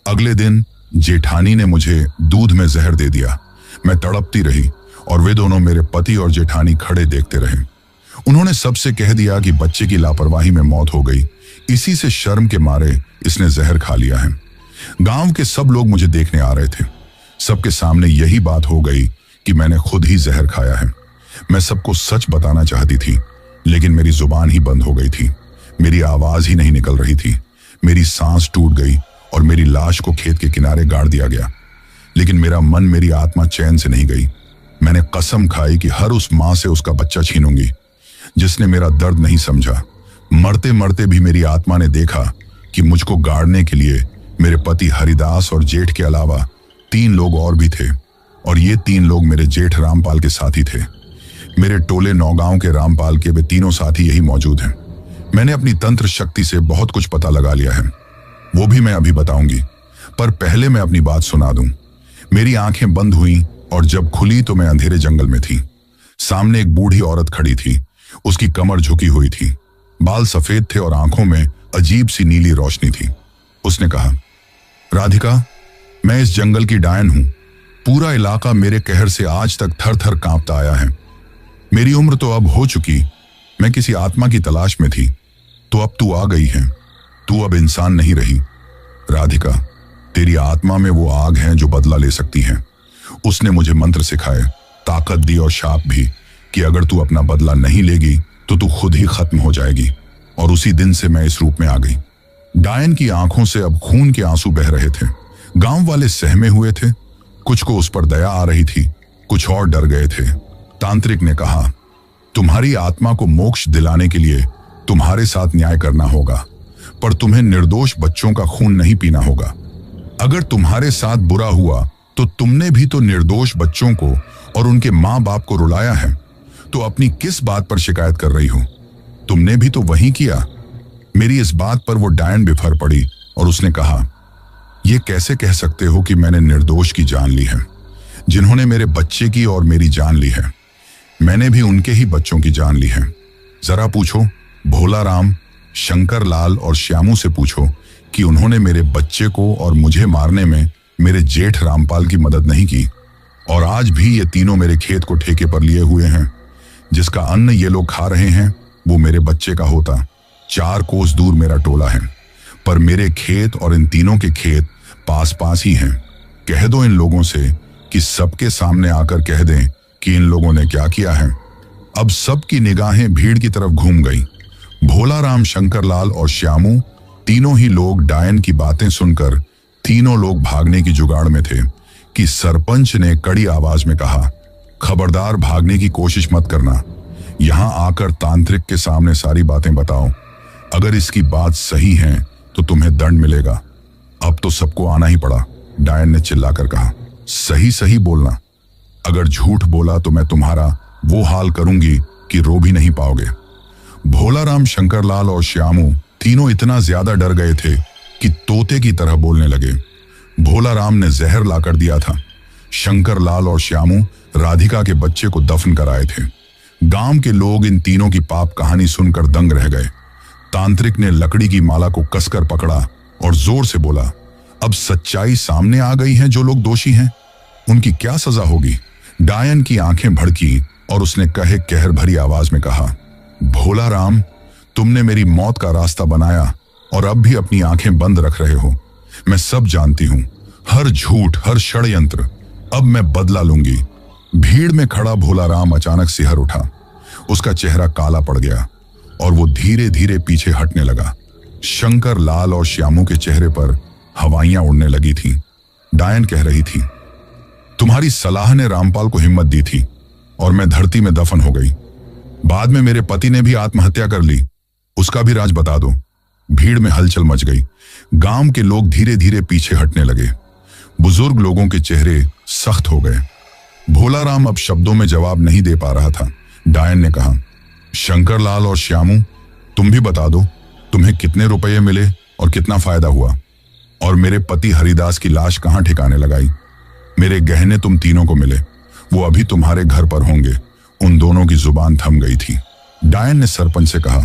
अगले दिन जेठानी ने मुझे दूध में जहर दे दिया। मैं तड़पती रही और वे दोनों, मेरे पति और जेठानी, खड़े देखते रहे। उन्होंने सबसे कह दिया कि बच्चे की लापरवाही में मौत हो गई, इसी से शर्म के मारे इसने जहर खा लिया है। गांव के सब लोग मुझे देखने आ रहे थे। सबके सामने यही बात हो गई कि मैंने खुद ही जहर खाया है। मैं सबको सच बताना चाहती थी, लेकिन मेरी जुबान ही बंद हो गई थी। मेरी आवाज ही नहीं निकल रही थी। मेरी सांस टूट गई और मेरी लाश को खेत के किनारे गाड़ दिया गया। लेकिन मेरा मन, मेरी आत्मा चैन से नहीं गई। मैंने कसम खाई कि हर उस मां से उसका बच्चा छीनूंगी जिसने मेरा दर्द नहीं समझा। मरते मरते भी मेरी आत्मा ने देखा कि मुझको गाड़ने के लिए मेरे पति हरिदास और जेठ के अलावा 3 लोग और भी थे, और ये 3 लोग मेरे जेठ रामपाल के साथी थे। मेरे टोले नौगांव के रामपाल के वे तीनों साथी यही मौजूद हैं। मैंने अपनी तंत्र शक्ति से बहुत कुछ पता लगा लिया है, वो भी मैं अभी बताऊंगी, पर पहले मैं अपनी बात सुना दूं। मेरी आंखें बंद हुई और जब खुली तो मैं अंधेरे जंगल में थी। सामने एक बूढ़ी औरत खड़ी थी। उसकी कमर झुकी हुई थी, बाल सफेद थे और आंखों में अजीब सी नीली रोशनी थी। उसने कहा, राधिका, मैं इस जंगल की डायन हूं। पूरा इलाका मेरे कहर से आज तक थर थर कांपता आया है। मेरी उम्र तो अब हो चुकी। मैं किसी आत्मा की तलाश में थी, तो अब तू आ गई है। तू अब इंसान नहीं रही। राधिका, तेरी आत्मा में वो आग है जो बदला ले सकती है। उसने मुझे मंत्र सिखाए, ताकत दी और शाप भी कि अगर तू अपना बदला नहीं लेगी तो तू खुद ही खत्म हो जाएगी। और उसी दिन से मैं इस रूप में आ गई। डायन की आंखों से अब खून के आंसू बह रहे थे। गांव वाले सहमे हुए थे। कुछ को उस पर दया आ रही थी, कुछ और डर गए थे। तांत्रिक ने कहा, तुम्हारी आत्मा को मोक्ष दिलाने के लिए तुम्हारे साथ न्याय करना होगा, पर तुम्हें निर्दोष बच्चों का खून नहीं पीना होगा। अगर तुम्हारे साथ बुरा हुआ तो तुमने भी तो निर्दोष बच्चों को और उनके माँ बाप को रुलाया है, तो अपनी किस बात पर शिकायत कर रही हो? तुमने भी तो वही किया। मेरी इस बात पर वो डायन बिफर पड़ी और उसने कहा, ये कैसे कह सकते हो कि मैंने निर्दोष की जान ली है? जिन्होंने मेरे बच्चे की और मेरी जान ली है, मैंने भी उनके ही बच्चों की जान ली है। जरा पूछो भोला राम, शंकर लाल और श्यामू से पूछो कि उन्होंने मेरे बच्चे को और मुझे मारने में मेरे जेठ रामपाल की मदद नहीं की। और आज भी ये तीनों मेरे खेत को ठेके पर लिए हुए हैं। जिसका अन्न ये लोग खा रहे हैं वो मेरे बच्चे का होता। 4 कोस दूर मेरा टोला है, पर मेरे खेत और इन तीनों के खेत पास पास ही हैं। कह दो इन लोगों से कि सबके सामने आकर कह दें कि इन लोगों ने क्या किया है। अब सबकी निगाहें भीड़ की तरफ घूम गई। भोला राम, शंकर लाल और श्यामू, तीनों ही लोग डायन की बातें सुनकर तीनों लोग भागने की जुगाड़ में थे कि सरपंच ने कड़ी आवाज में कहा, खबरदार, भागने की कोशिश मत करना। यहां आकर तांत्रिक के सामने सारी बातें बताओ। अगर इसकी बात सही है तो तुम्हें दंड मिलेगा। अब तो सबको आना ही पड़ा। डायन ने चिल्लाकर कहा, सही सही बोलना। अगर झूठ बोला तो मैं तुम्हारा वो हाल करूंगी कि रो भी नहीं पाओगे। भोला राम, शंकर लाल और श्यामू तीनों इतना ज्यादा डर गए थे कि तोते की तरह बोलने लगे। भोला राम ने जहर लाकर दिया था। शंकर लाल और श्यामू राधिका के बच्चे को दफन कराए थे। गांव के लोग इन तीनों की पाप कहानी सुनकर दंग रह गए। तांत्रिक ने लकड़ी की माला को कसकर पकड़ा और जोर से बोला, अब सच्चाई सामने आ गई है। जो लोग दोषी हैं उनकी क्या सजा होगी? डायन की आंखें भड़की और उसने कहे कहर भरी आवाज में कहा, भोला राम, तुमने मेरी मौत का रास्ता बनाया और अब भी अपनी आंखें बंद रख रहे हो। मैं सब जानती हूं, हर झूठ, हर षड्यंत्र। अब मैं बदला लूंगी। भीड़ में खड़ा भोलाराम अचानक सिहर उठा। उसका चेहरा काला पड़ गया और वो धीरे धीरे पीछे हटने लगा। शंकर लाल और श्यामू के चेहरे पर हवाइयां उड़ने लगी थीं। डायन कह रही थी, तुम्हारी सलाह ने रामपाल को हिम्मत दी थी और मैं धरती में दफन हो गई। बाद में मेरे पति ने भी आत्महत्या कर ली, उसका भी राज बता दो। भीड़ में हलचल मच गई। गांव के लोग धीरे धीरे पीछे हटने लगे। बुजुर्ग लोगों के चेहरे सख्त हो गए। भोलाराम अब शब्दों में जवाब नहीं दे पा रहा था। डायन ने कहा, शंकर लाल और श्यामू, तुम भी बता दो, तुम्हें कितने रुपये मिले और कितना फायदा हुआ? और मेरे पति हरिदास की लाश कहां ठिकाने लगाई? मेरे गहने तुम तीनों को मिले, वो अभी तुम्हारे घर पर होंगे। उन दोनों की जुबान थम गई थी। डायन ने सरपंच से कहा,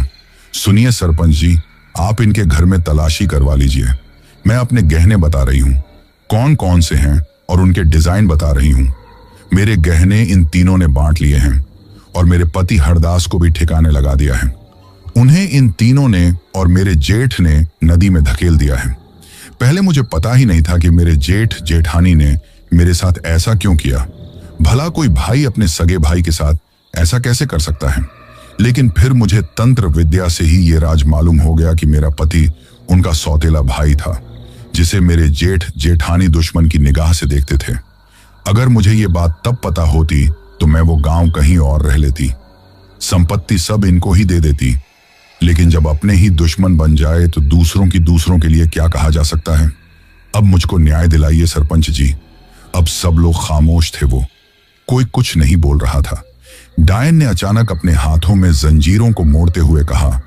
सुनिए सरपंच जी, आप इनके घर में तलाशी करवा लीजिए। मैं अपने गहने बता रही हूं, कौन कौन से हैं और उनके डिजाइन बता रही हूं। मेरे गहने इन तीनों ने बांट लिए हैं और मेरे पति हरदास को भी ठिकाने लगा दिया है। उन्हें इन तीनों ने और मेरे जेठ ने नदी में धकेल दिया है। पहले मुझे पता ही नहीं था कि मेरे जेठ जेठानी ने मेरे साथ ऐसा क्यों किया। भला कोई भाई अपने सगे भाई के साथ ऐसा कैसे कर सकता है? लेकिन फिर मुझे तंत्र विद्या से ही ये राज मालूम हो गया कि मेरा पति उनका सौतेला भाई था, जिसे मेरे जेठ जेठानी दुश्मन की निगाह से देखते थे। अगर मुझे ये बात तब पता होती तो मैं वो गांव कहीं और रह लेती, संपत्ति सब इनको ही दे देती। लेकिन जब अपने ही दुश्मन बन जाए तो दूसरों के लिए क्या कहा जा सकता है? अब मुझको न्याय दिलाइए सरपंच जी। अब सब लोग खामोश थे। वो कोई कुछ नहीं बोल रहा था। डायन ने अचानक अपने हाथों में जंजीरों को मोड़ते हुए कहा,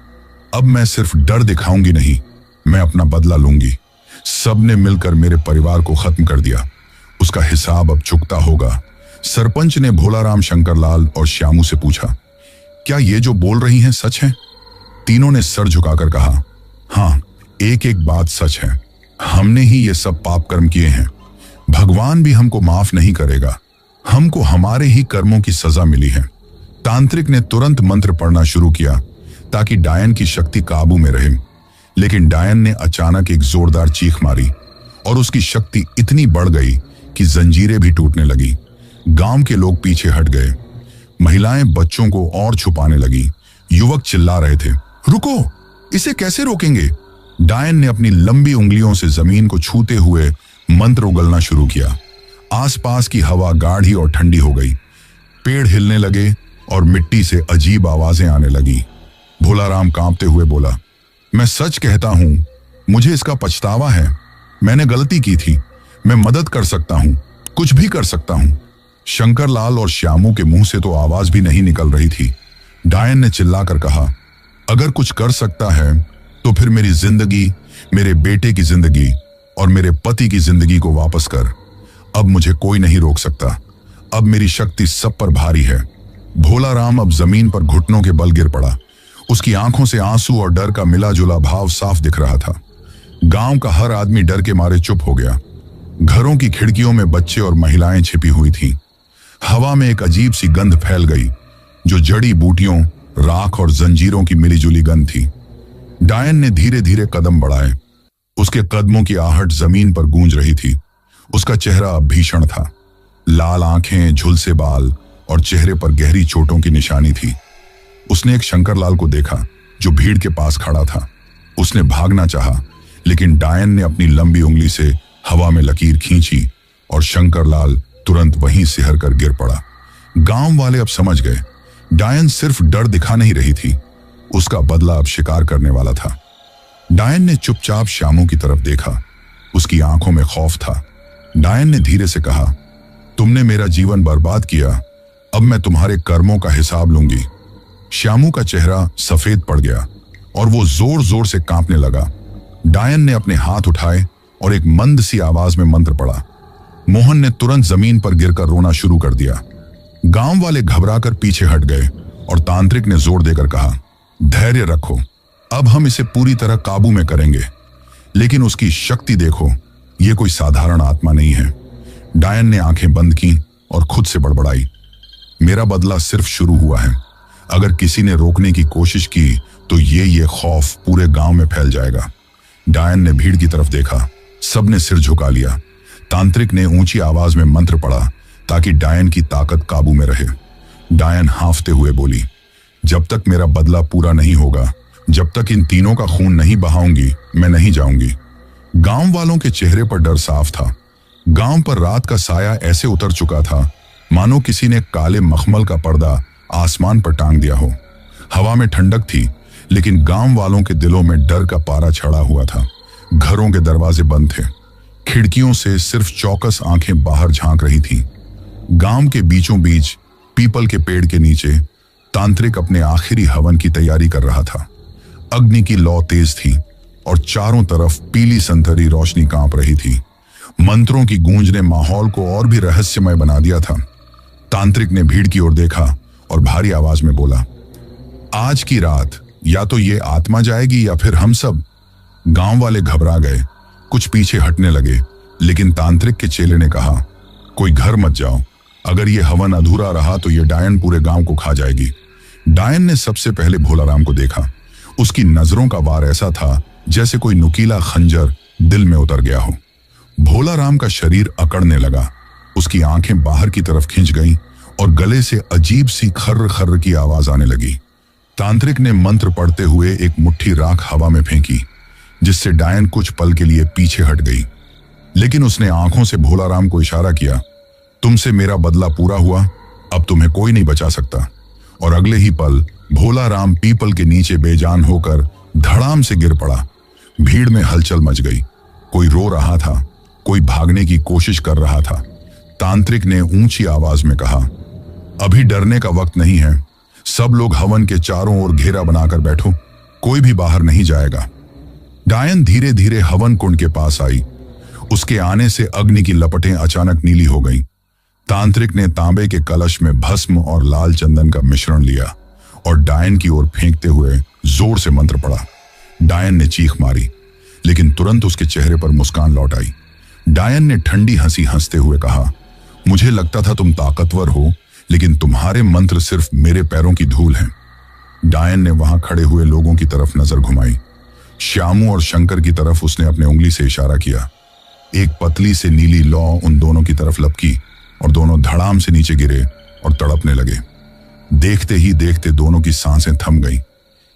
अब मैं सिर्फ डर दिखाऊंगी नहीं, मैं अपना बदला लूंगी। सबने मिलकर मेरे परिवार को खत्म कर दिया, उसका हिसाब अब चुकता होगा। सरपंच ने भोलाराम, शंकरलाल और श्यामू से पूछा, क्या ये जो बोल रही हैं सच है? तीनों ने सर झुकाकर कहा, हाँ, एक एक बात सच है। हमने ही ये सब पाप कर्म किए हैं। भगवान भी हमको माफ नहीं करेगा। हमको हमारे ही कर्मों की सजा मिली है। तांत्रिक ने तुरंत मंत्र पढ़ना शुरू किया ताकि डायन की शक्ति काबू में रहे। लेकिन डायन ने अचानक एक जोरदार चीख मारी और उसकी शक्ति इतनी बढ़ गई कि जंजीरें भी टूटने लगी। गांव के लोग पीछे हट गए। महिलाएं बच्चों को और छुपाने लगी। युवक चिल्ला रहे थे, रुको, इसे कैसे रोकेंगे? डायन ने अपनी लंबी उंगलियों से जमीन को छूते हुए मंत्र उगलना शुरू किया। आसपास की हवा गाढ़ी और ठंडी हो गई। पेड़ हिलने लगे और मिट्टी से अजीब आवाजें आने लगी। भोलाराम कांपते हुए बोला, मैं सच कहता हूं, मुझे इसका पछतावा है। मैंने गलती की थी। मैं मदद कर सकता हूं, कुछ भी कर सकता हूं। शंकरलाल और श्यामू के मुंह से तो आवाज भी नहीं निकल रही थी। डायन ने चिल्लाकर कहा, अगर कुछ कर सकता है तो फिर मेरी जिंदगी, मेरे बेटे की जिंदगी और मेरे पति की जिंदगी को वापस कर। अब मुझे कोई नहीं रोक सकता। अब मेरी शक्ति सब पर भारी है। भोलाराम अब जमीन पर घुटनों के बल गिर पड़ा। उसकी आंखों से आंसू और डर का मिला जुला भाव साफ दिख रहा था। गांव का हर आदमी डर के मारे चुप हो गया। घरों की खिड़कियों में बच्चे और महिलाएं छिपी हुई थीं। हवा में एक अजीब सी गंध फैल गई, जो जड़ी बूटियों, राख और जंजीरों की मिलीजुली गंध थी। डायन ने धीरे धीरे कदम बढ़ाए। उसके कदमों की आहट जमीन पर गूंज रही थी। उसका चेहरा अब भीषण था। लाल आंखें, झुलसे बाल और चेहरे पर गहरी चोटों की निशानी थी। उसने एक शंकरलाल को देखा जो भीड़ के पास खड़ा था। उसने भागना चाहा, लेकिन डायन ने अपनी लंबी उंगली से हवा में लकीर खींची और शंकरलाल तुरंत वहीं सिहर कर गिर पड़ा। गांव वाले अब समझ गए, डायन सिर्फ डर दिखा नहीं रही थी, उसका बदला अब शिकार करने वाला था। डायन ने चुपचाप श्यामू की तरफ देखा। उसकी आंखों में खौफ था। डायन ने धीरे से कहा, तुमने मेरा जीवन बर्बाद किया, अब मैं तुम्हारे कर्मों का हिसाब लूंगी। श्यामू का चेहरा सफेद पड़ गया और वो जोर जोर से कांपने लगा। डायन ने अपने हाथ उठाए और एक मंद सी आवाज में मंत्र पढ़ा। मोहन ने तुरंत जमीन पर गिरकर रोना शुरू कर दिया। गांव वाले घबराकर पीछे हट गए और तांत्रिक ने जोर देकर कहा, धैर्य रखो, अब हम इसे पूरी तरह काबू में करेंगे। लेकिन उसकी शक्ति देखो, ये कोई साधारण आत्मा नहीं है। डायन ने आंखें बंद की और खुद से बड़बड़ाई, मेरा बदला सिर्फ शुरू हुआ है। अगर किसी ने रोकने की कोशिश की तो ये खौफ पूरे गांव में फैल जाएगा। डायन ने भीड़ की तरफ देखा। सबने सिर झुका लिया। तांत्रिक ने ऊंची आवाज में मंत्र पढ़ा। ताकि डायन की ताकत काबू में रहे। डायन हांफते हुए बोली, जब तक मेरा बदला पूरा नहीं होगा, जब तक इन तीनों का खून नहीं बहाऊंगी, मैं नहीं जाऊंगी। गांव वालों के चेहरे पर डर साफ था। गांव पर रात का साया ऐसे उतर चुका था मानो किसी ने काले मखमल का पर्दा आसमान पर टांग दिया हो। हवा में ठंडक थी, लेकिन गांव वालों के दिलों में डर का पारा चढ़ा हुआ था। घरों के दरवाजे बंद थे, खिड़कियों से सिर्फ चौकस आंखें बाहर झांक रही थीं। गांव के बीचों बीच पीपल के पेड़ के नीचे तांत्रिक अपने आखिरी हवन की तैयारी कर रहा था। अग्नि की लौ तेज थी और चारों तरफ पीली संतरी रोशनी कांप रही थी। मंत्रों की गूंज ने माहौल को और भी रहस्यमय बना दिया था। तांत्रिक ने भीड़ की ओर देखा और भारी आवाज में बोला, आज की रात या तो ये आत्मा जाएगी या फिर हम सब। गांव वाले घबरा गए, कुछ पीछे हटने लगे, लेकिन तांत्रिक के चेले ने कहा, कोई घर मत जाओ, अगर ये हवन अधूरा रहा तो ये डायन पूरे गांव को खा जाएगी। डायन ने सबसे पहले भोलाराम को देखा। उसकी नजरों का वार ऐसा था जैसे कोई नुकीला खंजर दिल में उतर गया हो। भोलाराम का शरीर अकड़ने लगा, उसकी आंखें बाहर की तरफ खिंच गईं और गले से अजीब सी खर्र खर्र की आवाज आने लगी। तांत्रिक ने मंत्र पढ़ते हुए एक मुट्ठी राख हवा में फेंकी, जिससे डायन कुछ पल के लिए पीछे हट गई। लेकिन उसने आंखों से भोलाराम को इशारा किया, तुमसे मेरा बदला पूरा हुआ, अब तुम्हें कोई नहीं बचा सकता। और अगले ही पल भोलाराम पीपल के नीचे बेजान होकर धड़ाम से गिर पड़ा। भीड़ में हलचल मच गई, कोई रो रहा था, कोई भागने की कोशिश कर रहा था। तांत्रिक ने ऊंची आवाज में कहा, अभी डरने का वक्त नहीं है, सब लोग हवन के चारों ओर घेरा बनाकर बैठो, कोई भी बाहर नहीं जाएगा। डायन धीरे धीरे हवन कुंड के पास आई। उसके आने से अग्नि की लपटें अचानक नीली हो गईं। तांत्रिक ने तांबे के कलश में भस्म और लाल चंदन का मिश्रण लिया और डायन की ओर फेंकते हुए जोर से मंत्र पढ़ा। डायन ने चीख मारी, लेकिन तुरंत उसके चेहरे पर मुस्कान लौट आई। डायन ने ठंडी हंसी हंसते हुए कहा, मुझे लगता था तुम ताकतवर हो, लेकिन तुम्हारे मंत्र सिर्फ मेरे पैरों की धूल हैं। डायन ने वहां खड़े हुए लोगों की तरफ नजर घुमाई। श्यामू और शंकर की तरफ उसने अपने उंगली से इशारा किया। एक पतली से नीली लौ उन दोनों की तरफ लपकी और दोनों धड़ाम से नीचे गिरे और तड़पने लगे। देखते ही देखते दोनों की सांसें थम गईं।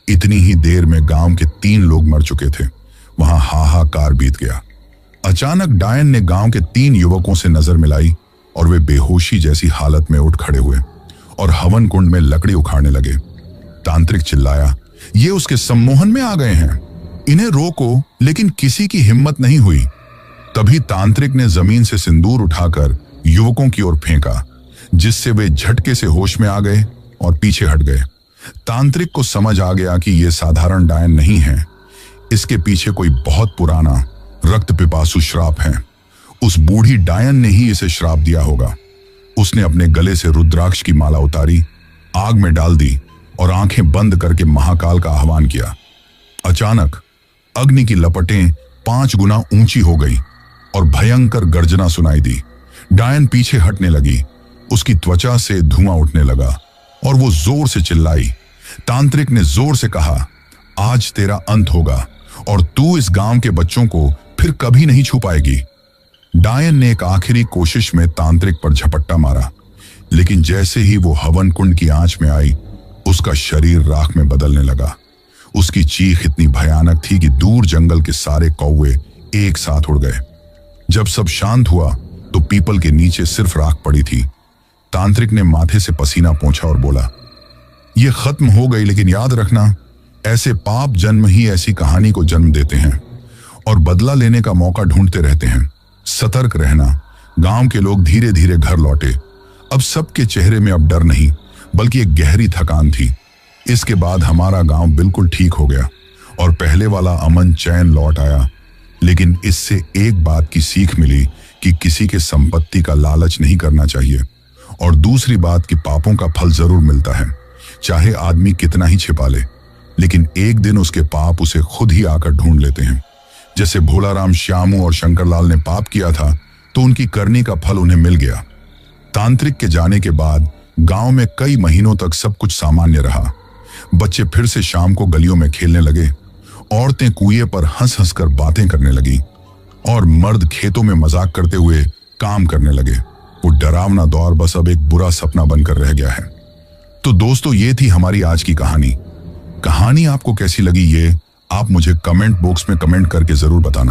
इतनी ही देर में गांव के 3 लोग मर चुके थे। वहां हाहाकार बीत गया। अचानक डायन ने गांव के 3 युवकों से नजर मिलाई और वे बेहोशी जैसी हालत में उठ खड़े हुए और हवन कुंड में लकड़ी उखाड़ने लगे। तांत्रिक चिल्लाया, ये उसके सम्मोहन में आ गए हैं, इन्हें रोको, लेकिन किसी की हिम्मत नहीं हुई। तभी तांत्रिक ने जमीन से सिंदूर उठाकर युवकों की ओर फेंका, जिससे वे झटके से होश में आ गए और पीछे हट गए। तांत्रिक को समझ आ गया कि यह साधारण डायन नहीं है, इसके पीछे कोई बहुत पुराना रक्त पिपासु श्राप है। उस बूढ़ी डायन ने ही इसे श्राप दिया होगा। उसने अपने गले से रुद्राक्ष की माला उतारी, आग में डाल दी और आंखें बंद करके महाकाल का आह्वान किया। अचानक अग्नि की लपटें 5 गुना ऊंची हो गई और भयंकर गर्जना सुनाई दी। डायन पीछे हटने लगी, उसकी त्वचा से धुआं उठने लगा और वो जोर से चिल्लाई। तांत्रिक ने जोर से कहा, आज तेरा अंत होगा और तू इस गांव के बच्चों को फिर कभी नहीं छू पाएगी। डायन ने एक आखिरी कोशिश में तांत्रिक पर झपट्टा मारा, लेकिन जैसे ही वो हवन कुंड की आंच में आई, उसका शरीर राख में बदलने लगा। उसकी चीख इतनी भयानक थी कि दूर जंगल के सारे कौवे एक साथ उड़ गए। जब सब शांत हुआ तो पीपल के नीचे सिर्फ राख पड़ी थी। तांत्रिक ने माथे से पसीना पोंछा और बोला, यह खत्म हो गई, लेकिन याद रखना, ऐसे पाप जन्म ही ऐसी कहानी को जन्म देते हैं और बदला लेने का मौका ढूंढते रहते हैं। सतर्क रहना। गांव के लोग धीरे धीरे घर लौटे। अब सबके चेहरे में अब डर नहीं, बल्कि एक गहरी थकान थी। इसके बाद हमारा गांव बिल्कुल ठीक हो गया और पहले वाला अमन चैन लौट आया। लेकिन इससे एक बात की सीख मिली कि किसी के संपत्ति का लालच नहीं करना चाहिए, और दूसरी बात कि पापों का फल जरूर मिलता है, चाहे आदमी कितना ही छिपा ले, लेकिन एक दिन उसके पाप उसे खुद ही आकर ढूंढ लेते हैं। जैसे भोलाराम, श्यामू और शंकरलाल ने पाप किया था तो उनकी करनी का फल उन्हें मिल गया। तांत्रिक के जाने के बाद गांव में कई महीनों तक सब कुछ सामान्य रहा। बच्चे फिर से शाम को गलियों में खेलने लगे, औरतें कुएं पर हंस हंस कर बातें करने लगी और मर्द खेतों में मजाक करते हुए काम करने लगे। वो डरावना दौर बस अब एक बुरा सपना बनकर रह गया है। तो दोस्तों, ये थी हमारी आज की कहानी। कहानी आपको कैसी लगी ये आप मुझे कमेंट बॉक्स में कमेंट करके जरूर बताना।